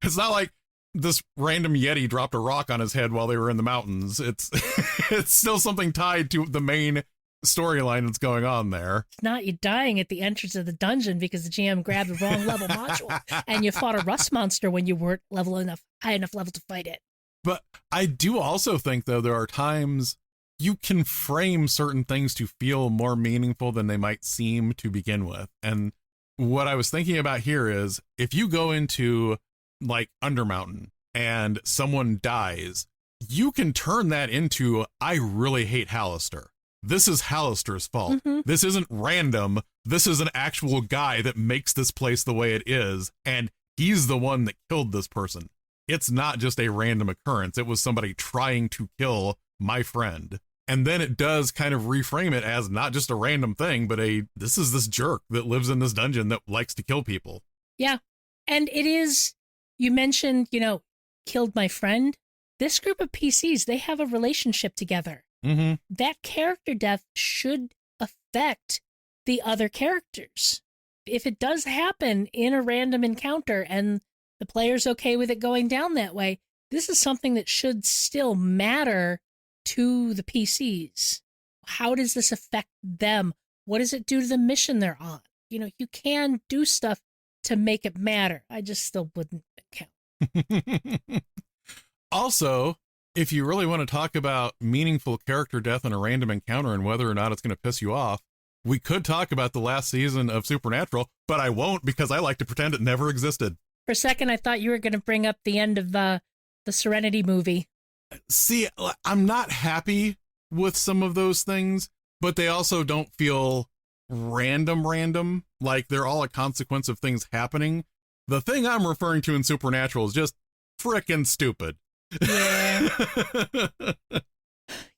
this random Yeti dropped a rock on his head while they were in the mountains. It's it's still something tied to the main storyline that's going on there. It's not you dying at the entrance of the dungeon because the GM grabbed the wrong level module and you fought a rust monster when you weren't high enough level to fight it. But I do also think, though, there are times you can frame certain things to feel more meaningful than they might seem to begin with. And what I was thinking about here is if you go into like Undermountain and someone dies, you can turn that into, I really hate Hallister. This is Hallister's fault. Mhm. This isn't random. This is an actual guy that makes this place the way it is, and he's the one that killed this person. It's not just a random occurrence. It was somebody trying to kill my friend. And then it does kind of reframe it as not just a random thing, but this is this jerk that lives in this dungeon that likes to kill people. Yeah. And it is, you mentioned, killed my friend. This group of PCs, they have a relationship together. Mm-hmm. That character death should affect the other characters. If it does happen in a random encounter and the player's okay with it going down that way, this is something that should still matter to the PCs. How does this affect them? What does it do to the mission they're on? You can do stuff to make it matter. I just still wouldn't count. Also, if you really want to talk about meaningful character death in a random encounter and whether or not it's going to piss you off, we could talk about the last season of Supernatural, but I won't because I like to pretend it never existed. For a second, I thought you were going to bring up the end of the Serenity movie. See, I'm not happy with some of those things, but they also don't feel random, like they're all a consequence of things happening. The thing I'm referring to in Supernatural is just frickin' stupid. Yeah.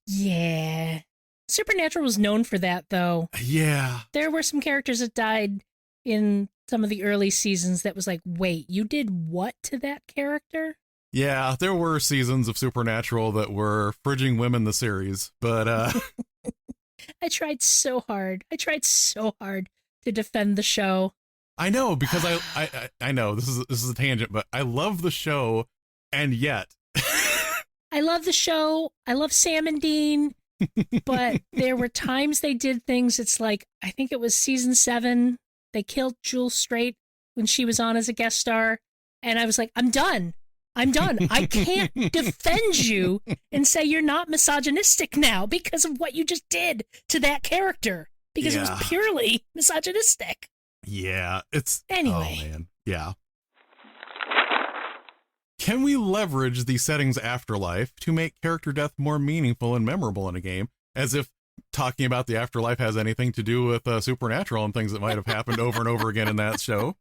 Yeah. Supernatural was known for that, though. Yeah. There were some characters that died in some of the early seasons that was like, wait, you did what to that character? Yeah, there were seasons of Supernatural that were fridging women the series, but I tried so hard. To defend the show. I know, because I know this is a tangent, but I love the show, and yet I love the show. I love Sam and Dean, but there were times they did things. It's like, I think it was season 7. They killed Jules Strait when she was on as a guest star. And I was like, I'm done. I can't defend you and say you're not misogynistic now because of what you just did to that character. Because it was purely misogynistic. Yeah, it's... Anyway. Oh, man. Yeah. Can we leverage the setting's afterlife to make character death more meaningful and memorable in a game? As if talking about the afterlife has anything to do with Supernatural and things that might have happened over and over again in that show.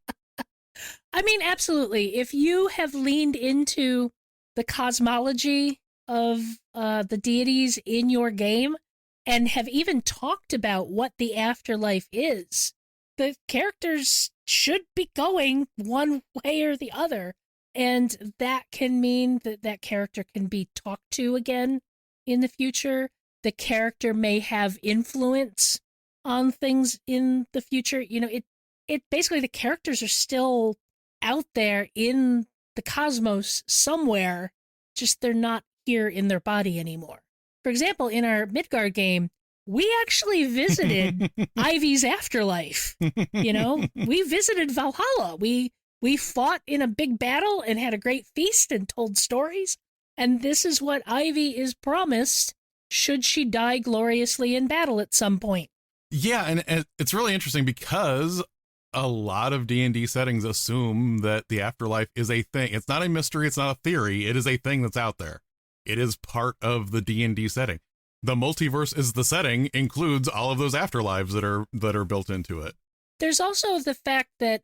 I mean, absolutely. If you have leaned into the cosmology of the deities in your game and have even talked about what the afterlife is, the characters should be going one way or the other. And that can mean that that character can be talked to again in the future. The character may have influence on things in the future. It basically, the characters are still out there in the cosmos somewhere, just they're not here in their body anymore. For example, in our Midgard game, we actually visited Ivy's afterlife. We visited Valhalla. We fought in a big battle and had a great feast and told stories. And this is what Ivy is promised should she die gloriously in battle at some point. Yeah, and it's really interesting because a lot of D&D settings assume that the afterlife is a thing. It's not a mystery. It's not a theory. It is a thing that's out there. It is part of the D&D setting. The multiverse is the setting, includes all of those afterlives that are built into it. There's also the fact that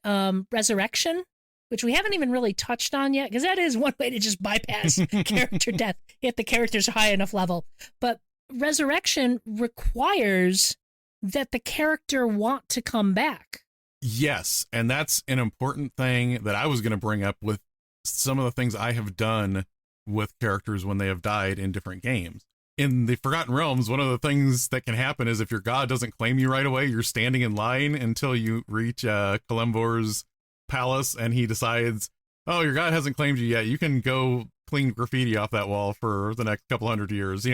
resurrection, which we haven't even really touched on yet, because that is one way to just bypass character death if the characters are high enough level. But resurrection requires that the character want to come back. Yes, and that's an important thing that I was going to bring up with some of the things I have done with characters when they have died in different games. In the Forgotten Realms, one of the things that can happen is if your god doesn't claim you right away, you're standing in line until you reach Kalemvor's palace, and he decides, oh, your god hasn't claimed you yet. You can go clean graffiti off that wall for the next couple hundred years,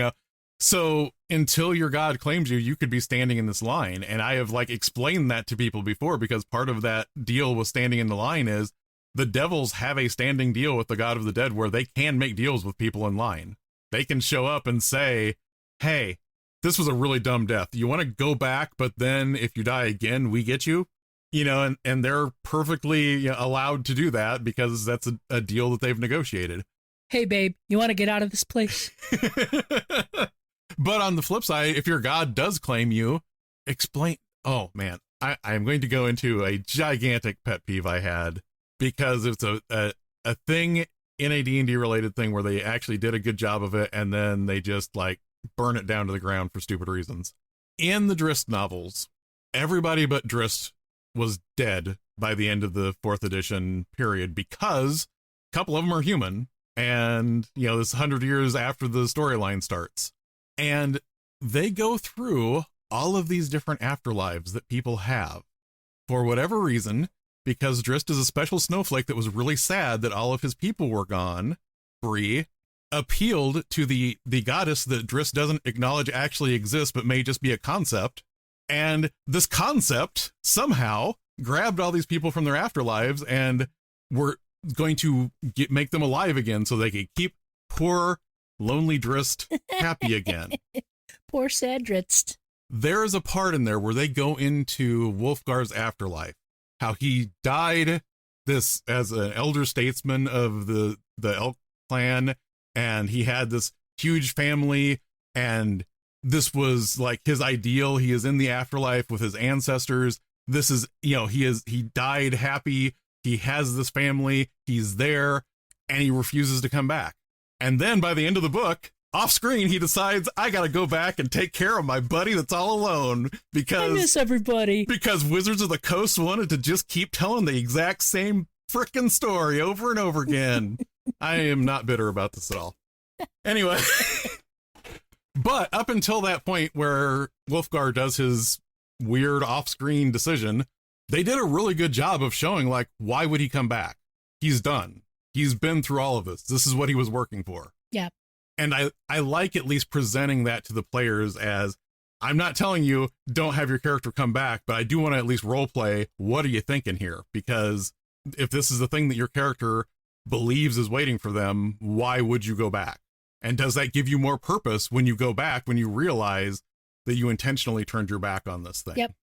So until your god claims you, you could be standing in this line. And I have explained that to people before, because part of that deal with standing in the line is the devils have a standing deal with the god of the dead where they can make deals with people in line. They can show up and say, hey, this was a really dumb death. You want to go back, but then if you die again, we get you, and they're perfectly allowed to do that because that's a deal that they've negotiated. Hey, babe, you want to get out of this place? But on the flip side, if your god does claim you, explain. Oh, man, I am going to go into a gigantic pet peeve I had because it's a thing in a D&D related thing where they actually did a good job of it and then they just like burn it down to the ground for stupid reasons. In the Drist novels, everybody but Drist was dead by the end of the 4th edition period because a couple of them are human and, you know, this 100 years after the storyline starts. And they go through all of these different afterlives that people have for whatever reason, because Drist is a special snowflake that was really sad that all of his people were gone. Bree appealed to the goddess that Drist doesn't acknowledge actually exists, but may just be a concept. And this concept somehow grabbed all these people from their afterlives and were going to make them alive again so they could keep poor, lonely Drist happy again. Poor sad Drist. There is a part in there where they go into Wolfgar's afterlife, how he died this as an elder statesman of the Elk clan, and he had this huge family, and this was like his ideal. He is in the afterlife with his ancestors. This is, you know, he died happy. He has this family. He's there, and he refuses to come back. And then by the end of the book, off screen, he decides, I got to go back and take care of my buddy that's all alone because I miss everybody. Because Wizards of the Coast wanted to just keep telling the exact same frickin' story over and over again. I am not bitter about this at all. Anyway, but up until that point where Wolfgar does his weird off-screen decision, they did a really good job of showing, like, why would he come back? He's done. He's been through all of this. This is what he was working for. Yeah. And I like at least presenting that to the players as, I'm not telling you don't have your character come back, but I do want to at least role play. What are you thinking here? Because if this is the thing that your character believes is waiting for them, why would you go back? And does that give you more purpose when you go back, when you realize that you intentionally turned your back on this thing? Yep.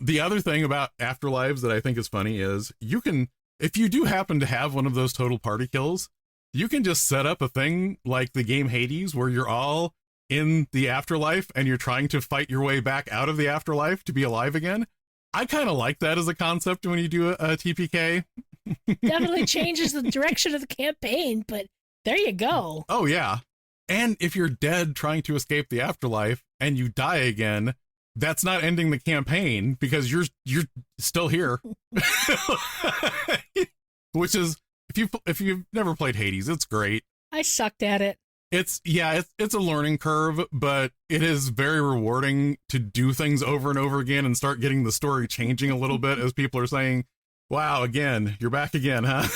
The other thing about afterlives that I think is funny is you can, if you do happen to have one of those total party kills, you can just set up a thing like the game Hades where you're all in the afterlife and you're trying to fight your way back out of the afterlife to be alive again. I kind of like that as a concept when you do a TPK. Definitely changes the direction of the campaign, but there you go. Oh, yeah. And if you're dead trying to escape the afterlife and you die again, that's not ending the campaign because you're still here. Which is, if you've never played Hades, it's great. I sucked at it. It's a learning curve, but it is very rewarding to do things over and over again and start getting the story changing a little bit as people are saying, wow, again, you're back again, huh?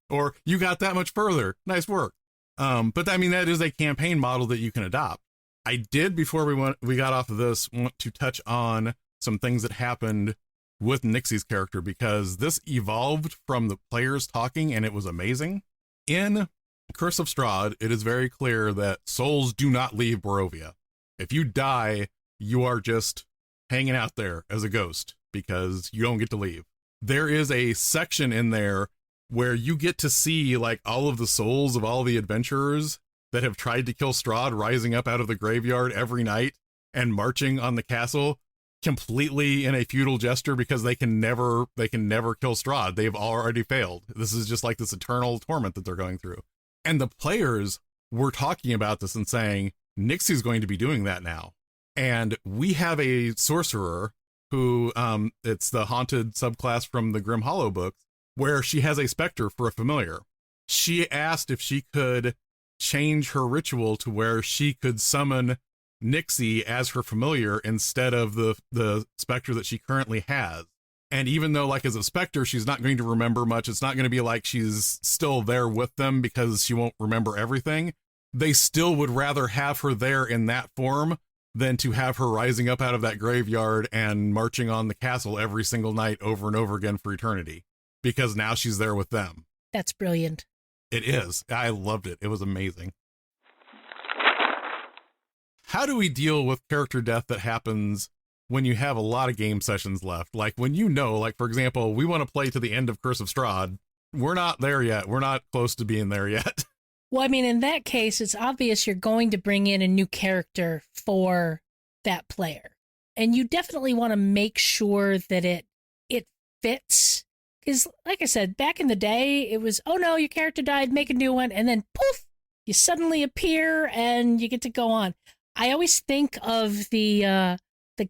Or you got that much further. Nice work. But I mean, that is a campaign model that you can adopt. I did, before we got off of this, want to touch on some things that happened with Nixie's character, because this evolved from the players talking and it was amazing. In Curse of Strahd, it is very clear that souls do not leave Barovia. If you die, you are just hanging out there as a ghost because you don't get to leave. There is a section in there where you get to see like all of the souls of all the adventurers that have tried to kill Strahd rising up out of the graveyard every night and marching on the castle completely in a futile gesture because they can never kill Strahd. They've already failed. This is just like this eternal torment that they're going through. And the players were talking about this and saying, Nixie's going to be doing that now. And we have a sorcerer who, it's the haunted subclass from the Grim Hollow books, where she has a specter for a familiar. She asked if she could change her ritual to where she could summon Nixie as her familiar instead of the specter that she currently has. And even though, like, as a specter, she's not going to remember much, it's not going to be like she's still there with them because she won't remember everything. They still would rather have her there in that form than to have her rising up out of that graveyard and marching on the castle every single night over and over again for eternity, because now she's there with them. That's brilliant. It is. I loved it. It was amazing. How do we deal with character death that happens when you have a lot of game sessions left? Like when like, for example, we want to play to the end of Curse of Strahd we're not there yet. We're not close to being there yet. Well, I mean, in that case, it's obvious you're going to bring in a new character for that player. And you definitely want to make sure that it fits. Because, like I said, back in the day, it was, oh no, your character died, make a new one, and then poof, you suddenly appear and you get to go on. I always think of the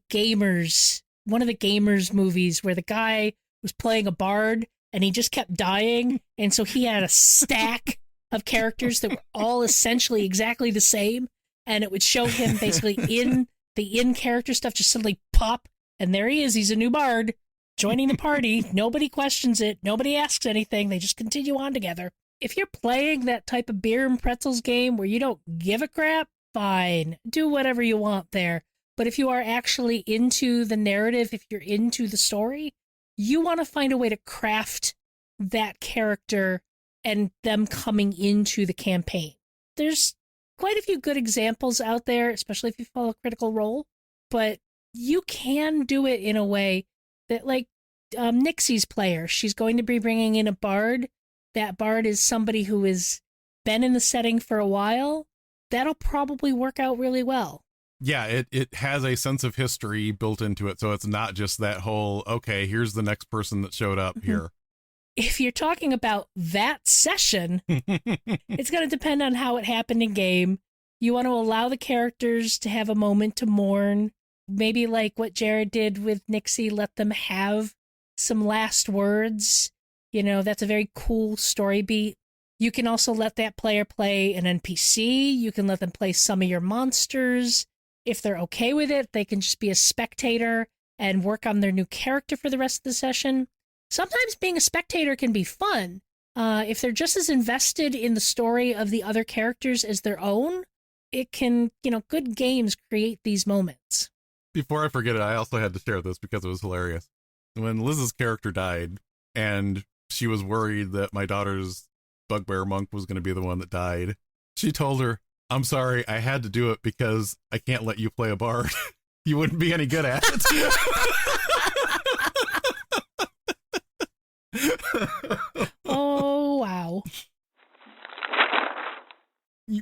Gamers, one of the Gamers movies where the guy was playing a bard and he just kept dying, and so he had a stack of characters that were all essentially exactly the same, and it would show him basically in the in-character stuff just suddenly pop, and there he is, he's a new bard, joining the party, nobody questions it, nobody asks anything, they just continue on together. If you're playing that type of beer and pretzels game where you don't give a crap, fine, do whatever you want there. But if you are actually into the narrative, if you're into the story, you want to find a way to craft that character and them coming into the campaign. There's quite a few good examples out there, especially if you follow Critical Role, but you can do it in a way that, like Nixie's player, she's going to be bringing in a bard. That bard is somebody who has been in the setting for a while. That'll probably work out really well. Yeah, it has a sense of history built into it, so it's not just that whole, okay, here's the next person that showed up here. If you're talking about that session, it's going to depend on how it happened in game. You want to allow the characters to have a moment to mourn. Maybe like what Jared did with Nixie, let them have some last words. You know, that's a very cool story beat. You can also let that player play an NPC. You can let them play some of your monsters. If they're okay with it, they can just be a spectator and work on their new character for the rest of the session. Sometimes being a spectator can be fun. If they're just as invested in the story of the other characters as their own, it can, good games create these moments. Before I forget it, I also had to share this because it was hilarious. When Liz's character died, and she was worried that my daughter's bugbear monk was going to be the one that died, she told her, I'm sorry, I had to do it because I can't let you play a bard. You wouldn't be any good at it. Oh, wow.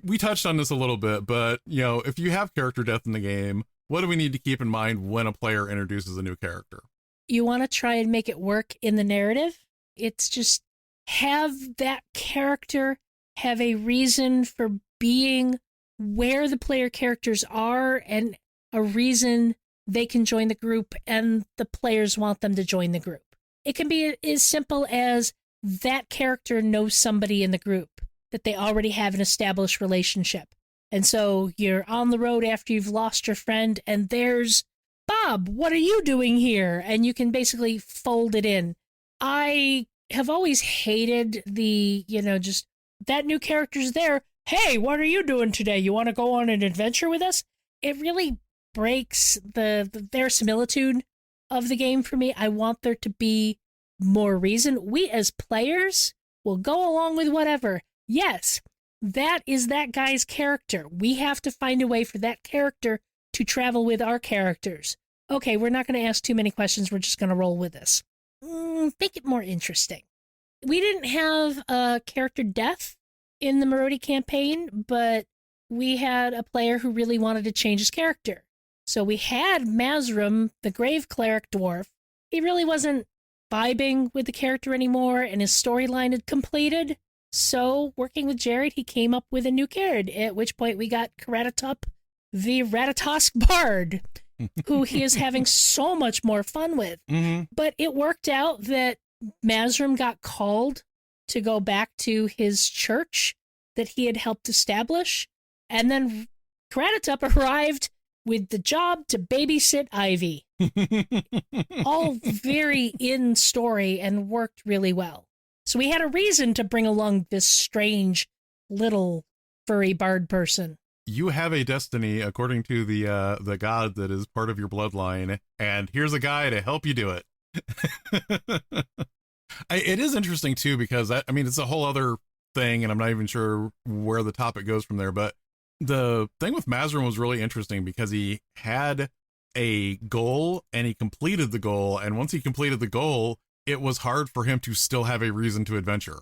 We touched on this a little bit, but, if you have character death in the game, what do we need to keep in mind when a player introduces a new character? You want to try and make it work in the narrative. It's just have that character have a reason for being where the player characters are and a reason they can join the group and the players want them to join the group. It can be as simple as that character knows somebody in the group, that they already have an established relationship. And so you're on the road after you've lost your friend and there's Bob, what are you doing here? And you can basically fold it in. I have always hated the, just that new character's there. Hey, what are you doing today? You want to go on an adventure with us? It really breaks the verisimilitude of the game for me. I want there to be more reason. We as players will go along with whatever. Yes, that is that guy's character. We have to find a way for that character to travel with our characters. Okay, we're not going to ask too many questions. We're just going to roll with this. Make it more interesting. We didn't have a character death in the Marodi campaign, but we had a player who really wanted to change his character. So we had Mazrim, the Grave Cleric Dwarf. He really wasn't vibing with the character anymore, and his storyline had completed. So, working with Jared, he came up with a new character, at which point we got Karatatup, the Ratatosk Bard, who he is having so much more fun with. Mm-hmm. But it worked out that Mazrim got called to go back to his church that he had helped establish, and then Karatatup arrived with the job to babysit Ivy. All very in story and worked really well. So we had a reason to bring along this strange little furry bard person. You have a destiny according to the god that is part of your bloodline, and here's a guy to help you do it. It is interesting too, because it's a whole other thing, and I'm not even sure where the topic goes from there, but the thing with Mazrim was really interesting because he had a goal and he completed the goal, and once he completed the goal, it was hard for him to still have a reason to adventure.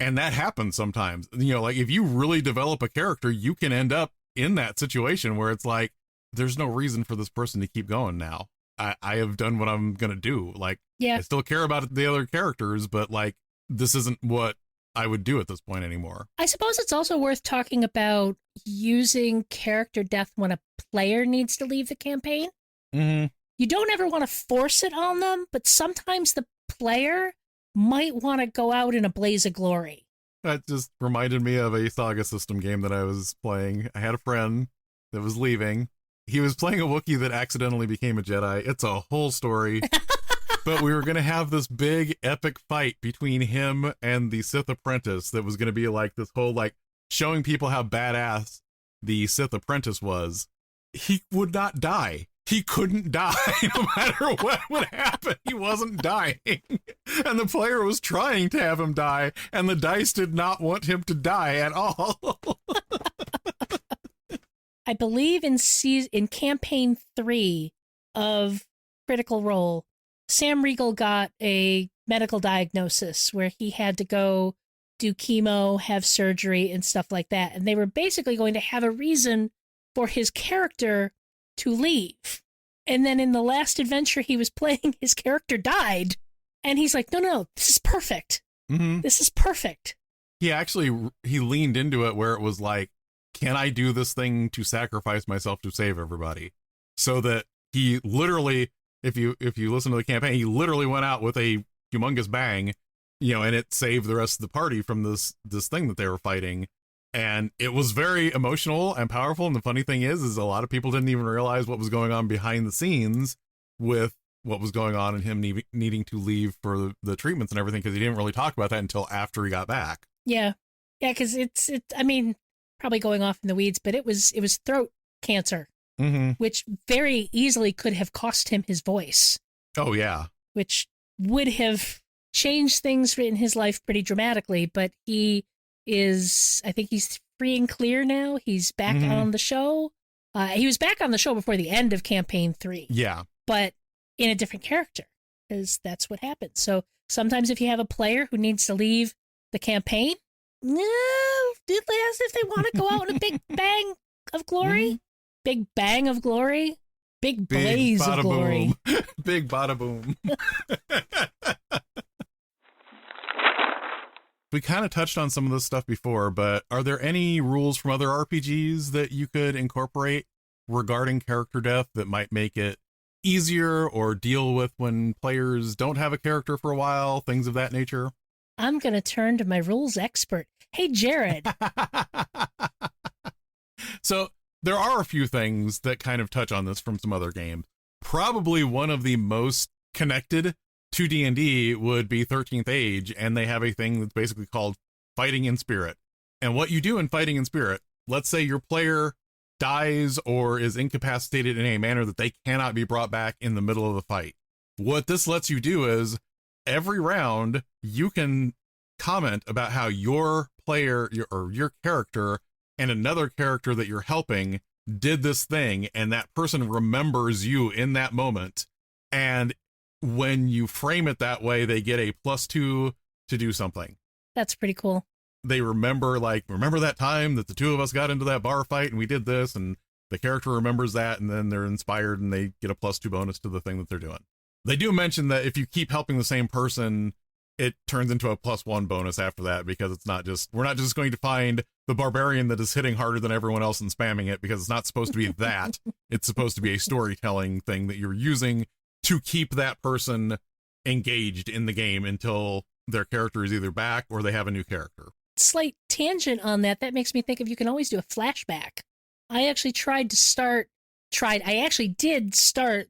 And that happens sometimes. You know, like if you really develop a character, you can end up in that situation where it's like, there's no reason for this person to keep going now. I have done what I'm going to do. Like, Yeah. I still care about the other characters, but like, this isn't what I would do at this point anymore. I suppose it's also worth talking about using character death when a player needs to leave the campaign. Mm-hmm. You don't ever want to force it on them, but sometimes the player might want to go out in a blaze of glory. That just reminded me of a Saga system game that I was playing. I had a friend that was leaving. He was playing a Wookiee that accidentally became a Jedi. It's a whole story. But we were going to have this big epic fight between him and the Sith apprentice that was going to be like this whole, like, showing people how badass the Sith apprentice was. He would not die. He couldn't die no matter what would happen. He wasn't dying. And the player was trying to have him die, and the dice did not want him to die at all. I believe in campaign 3 of Critical Role, Sam Riegel got a medical diagnosis where he had to go do chemo, have surgery, and stuff like that. And they were basically going to have a reason for his character to leave. And then in the last adventure he was playing, his character died. And he's like, no, this is perfect. Mm-hmm. This is perfect. He leaned into it where it was like, can I do this thing to sacrifice myself to save everybody? So that he literally, if you listen to the campaign, he literally went out with a humongous bang, you know, and it saved the rest of the party from this thing that they were fighting. And it was very emotional and powerful. And the funny thing is a lot of people didn't even realize what was going on behind the scenes with what was going on and him needing to leave for the treatments and everything, because he didn't really talk about that until after he got back. Yeah, because I mean, probably going off in the weeds, but it was throat cancer, mm-hmm. which very easily could have cost him his voice. Oh, yeah. Which would have changed things in his life pretty dramatically, but I think he's free and clear now. He's back mm-hmm. on the show. He was back on the show before the end of campaign 3. Yeah. But in a different character, because that's what happens. So sometimes if you have a player who needs to leave the campaign, if they want to go out in a big bang of glory, mm-hmm. big bang of glory, big blaze of glory. Boom. Big bada boom. We kind of touched on some of this stuff before, but are there any rules from other RPGs that you could incorporate regarding character death that might make it easier or deal with when players don't have a character for a while, things of that nature? I'm going to turn to my rules expert. Hey, Jared. So there are a few things that kind of touch on this from some other games. Probably one of the most connected to D&D would be 13th Age, and they have a thing that's basically called Fighting in Spirit. And what you do in Fighting in Spirit, let's say your player dies or is incapacitated in a manner that they cannot be brought back in the middle of the fight. What this lets you do is every round you can comment about how your player your character and another character that you're helping did this thing, and that person remembers you in that moment. And when you frame it that way, they get a +2 to do something. That's pretty cool. They remember that time that the two of us got into that bar fight and we did this, and the character remembers that, and then they're inspired and they get a +2 bonus to the thing that they're doing. They do mention that if you keep helping the same person, it turns into a +1 bonus after that, because we're not just going to find the barbarian that is hitting harder than everyone else and spamming it, because it's not supposed to be that. It's supposed to be a storytelling thing that you're using to keep that person engaged in the game until their character is either back or they have a new character. Slight tangent on that. That makes me think of you can always do a flashback. I actually did start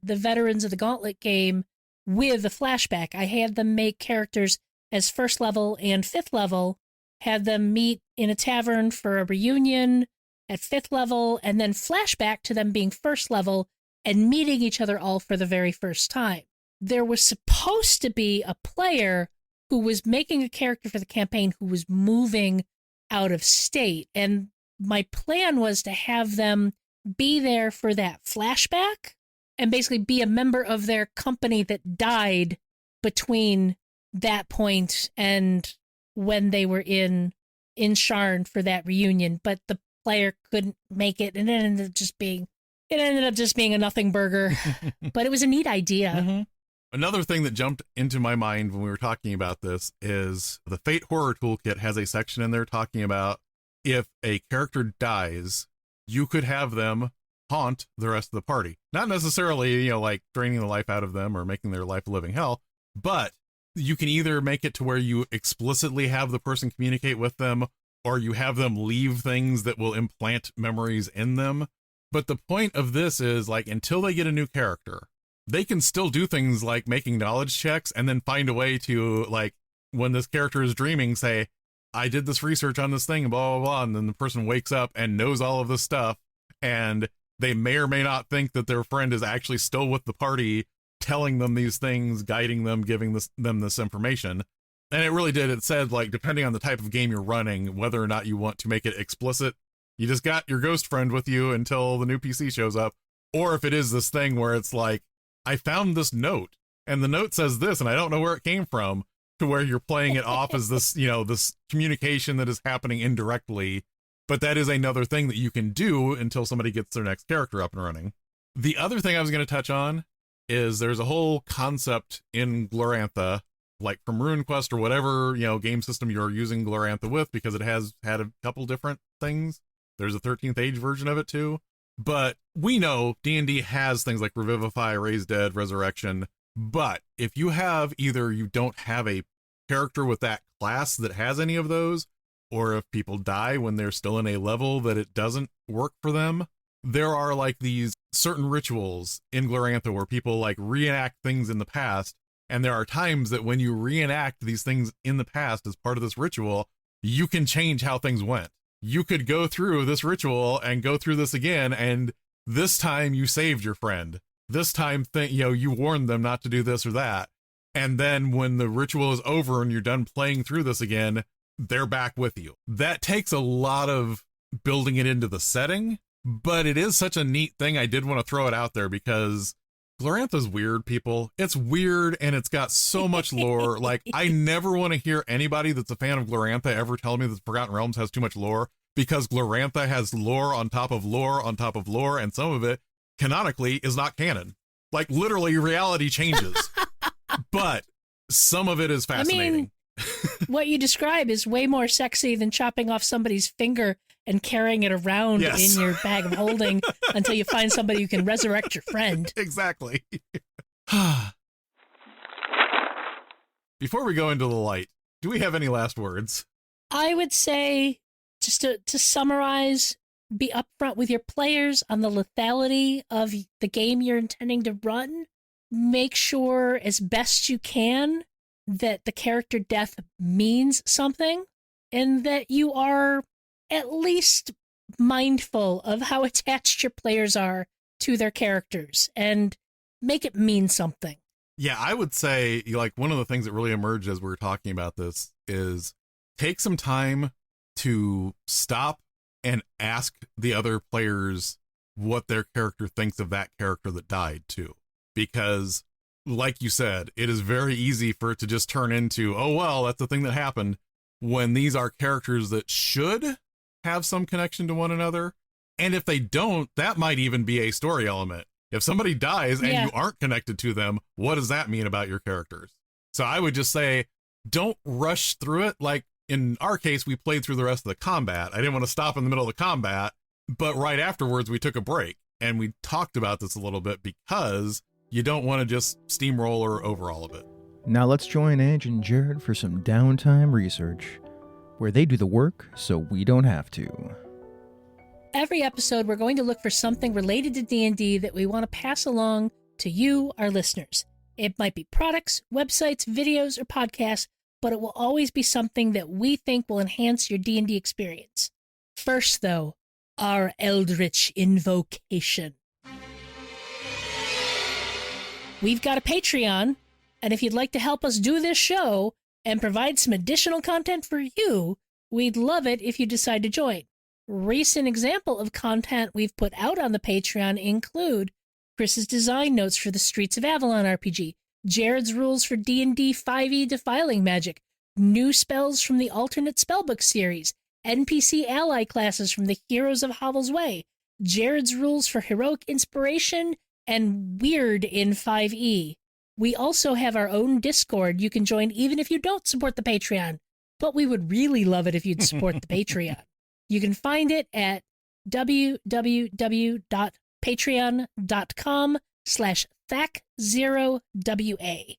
the Veterans of the Gauntlet game with a flashback. I had them make characters as 1st level and 5th level, had them meet in a tavern for a reunion at 5th level, and then flashback to them being 1st level and meeting each other all for the very first time. There was supposed to be a player who was making a character for the campaign who was moving out of state, and my plan was to have them be there for that flashback and basically be a member of their company that died between that point and when they were in Sharn for that reunion, but the player couldn't make it, and it ended up just being a nothing burger. But it was a neat idea. Mm-hmm. Another thing that jumped into my mind when we were talking about this is the Fate Horror Toolkit has a section in there talking about if a character dies, you could have them haunt the rest of the party. Not necessarily, like draining the life out of them or making their life a living hell, but you can either make it to where you explicitly have the person communicate with them, or you have them leave things that will implant memories in them. But the point of this is, like, until they get a new character, they can still do things like making knowledge checks and then find a way to, like, when this character is dreaming, say, I did this research on this thing, blah, blah, blah. And then the person wakes up and knows all of this stuff. And they may or may not think that their friend is actually still with the party, telling them these things, guiding them, giving them this information. And it really did. It said, like, depending on the type of game you're running, whether or not you want to make it explicit, you just got your ghost friend with you until the new PC shows up. Or if it is this thing where it's like, I found this note and the note says this and I don't know where it came from, to where you're playing it off as this, this communication that is happening indirectly. But that is another thing that you can do until somebody gets their next character up and running. The other thing I was going to touch on is there's a whole concept in Glorantha, like from RuneQuest or whatever, game system you're using Glorantha with, because it has had a couple different things. There's a 13th Age version of it too. But we know D&D has things like Revivify, Raise Dead, Resurrection. But if you have either you don't have a character with that class that has any of those, or if people die when they're still in a level that it doesn't work for them, there are like these certain rituals in Glorantha where people like reenact things in the past. And there are times that when you reenact these things in the past as part of this ritual, you can change how things went. You could go through this ritual and go through this again, and this time you saved your friend. This time, you warned them not to do this or that. And then when the ritual is over and you're done playing through this again, they're back with you. That takes a lot of building it into the setting, but it is such a neat thing. I did want to throw it out there because Glorantha's weird, people. It's weird and it's got so much lore. Like, I never want to hear anybody that's a fan of Glorantha ever tell me that Forgotten Realms has too much lore, because Glorantha has lore on top of lore on top of lore, and some of it canonically is not canon. Like, literally reality changes. But some of it is fascinating. What you describe is way more sexy than chopping off somebody's finger and carrying it around in your bag of holding until you find somebody who can resurrect your friend. Exactly. Before we go into the light, do we have any last words? I would say, just to summarize, be upfront with your players on the lethality of the game you're intending to run. Make sure as best you can that the character death means something, and that you are at least mindful of how attached your players are to their characters, and make it mean something. Yeah, I would say, like, one of the things that really emerged as we were talking about this is take some time to stop and ask the other players what their character thinks of that character that died too. Because, like you said, it is very easy for it to just turn into, oh, well, that's the thing that happened, when these are characters that should have some connection to one another. And if they don't, that might even be a story element. If somebody dies and you aren't connected to them, what does that mean about your characters? So I would just say, don't rush through it. Like in our case, we played through the rest of the combat. I didn't want to stop in the middle of the combat, but right afterwards we took a break and we talked about this a little bit, because you don't want to just steamroller over all of it. Now let's join Edge and Jared for some downtime research, where they do the work so we don't have to. Every episode, we're going to look for something related to D&D that we want to pass along to you, our listeners. It might be products, websites, videos, or podcasts, but it will always be something that we think will enhance your D&D experience. First, though, our Eldritch Invocation. We've got a Patreon, and if you'd like to help us do this show and provide some additional content for you, we'd love it if you decide to join. Recent example of content we've put out on the Patreon include Chris's design notes for the Streets of Avalon RPG, Jared's rules for D&D 5e Defiling Magic, new spells from the alternate spellbook series, NPC ally classes from the Heroes of Havel's Way, Jared's rules for Heroic Inspiration, and Weird in 5e. We also have our own Discord you can join even if you don't support the Patreon, but we would really love it if you'd support the Patreon. You can find it at www.patreon.com/Thac0WA.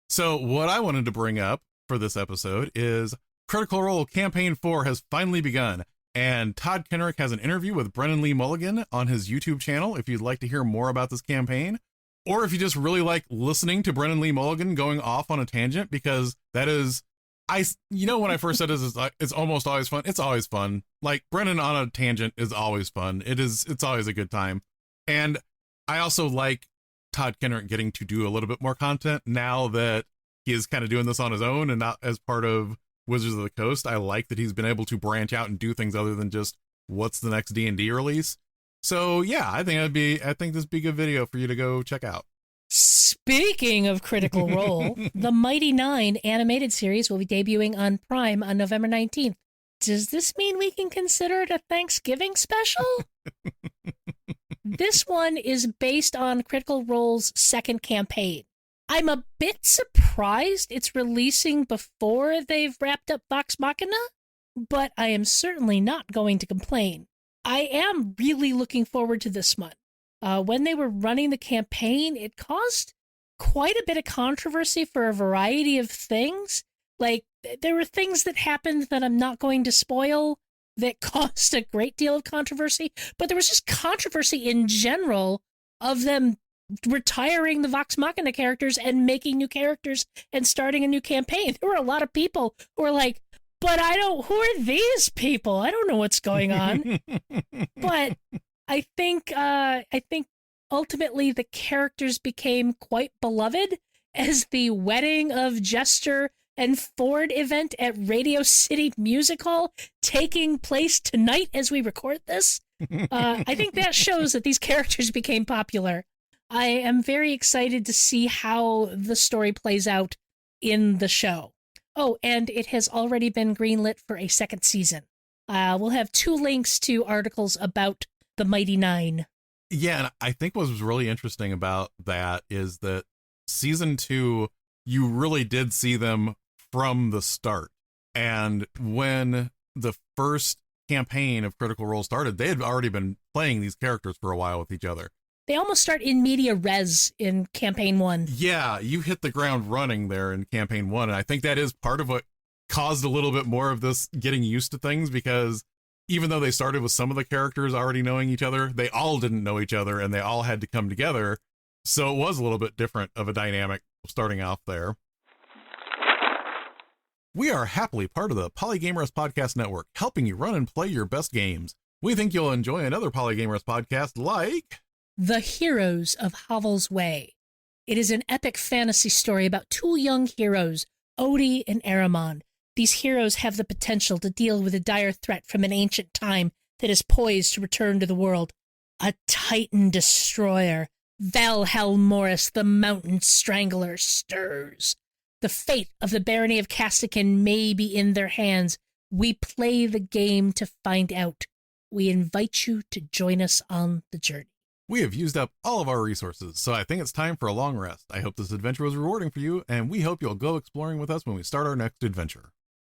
So what I wanted to bring up for this episode is Critical Role Campaign 4 has finally begun, and Todd Kenrick has an interview with Brennan Lee Mulligan on his YouTube channel if you'd like to hear more about this campaign, or if you just really like listening to Brennan Lee Mulligan going off on a tangent, because that is, when I first said this, it's almost always fun. It's always fun. Like, Brennan on a tangent is always fun. It's always a good time. And I also like Todd Kenrick getting to do a little bit more content now that he is kind of doing this on his own and not as part of Wizards of the Coast. I like that he's been able to branch out and do things other than just what's the next D&D release. So yeah, I think this would be a good video for you to go check out. Speaking of Critical Role, the Mighty Nine animated series will be debuting on Prime on November 19th. Does this mean we can consider it a Thanksgiving special? This one is based on Critical Role's second campaign. I'm a bit surprised it's releasing before they've wrapped up Vox Machina, but I am certainly not going to complain. I am really looking forward to this one. When they were running the campaign, it caused quite a bit of controversy for a variety of things. Like, there were things that happened that I'm not going to spoil that caused a great deal of controversy, but there was just controversy in general of them retiring the Vox Machina characters and making new characters and starting a new campaign. There were a lot of people who were like, but who are these people? I don't know what's going on. But I think ultimately the characters became quite beloved as the wedding of Jester and Ford event at Radio City Music Hall taking place tonight as we record this. I think that shows that these characters became popular. I am very excited to see how the story plays out in the show. Oh, and it has already been greenlit for a second season. We'll have 2 links to articles about the Mighty Nine. Yeah, and I think what was really interesting about that is that season 2, you really did see them from the start. And when the first campaign of Critical Role started, they had already been playing these characters for a while with each other. They almost start in media res in campaign 1. Yeah, you hit the ground running there in campaign 1. And I think that is part of what caused a little bit more of this getting used to things, because even though they started with some of the characters already knowing each other, they all didn't know each other and they all had to come together. So it was a little bit different of a dynamic starting off there. We are happily part of the Polygamers Podcast Network, helping you run and play your best games. We think you'll enjoy another Polygamers podcast like The Heroes of Havel's Way. It is an epic fantasy story about 2 young heroes, Odie and Aramon. These heroes have the potential to deal with a dire threat from an ancient time that is poised to return to the world. A Titan destroyer, Valhall Morris, the Mountain Strangler, stirs. The fate of the barony of Castican may be in their hands. We play the game to find out. We invite you to join us on the journey. We have used up all of our resources, so I think it's time for a long rest. I hope this adventure was rewarding for you, and we hope you'll go exploring with us when we start our next adventure.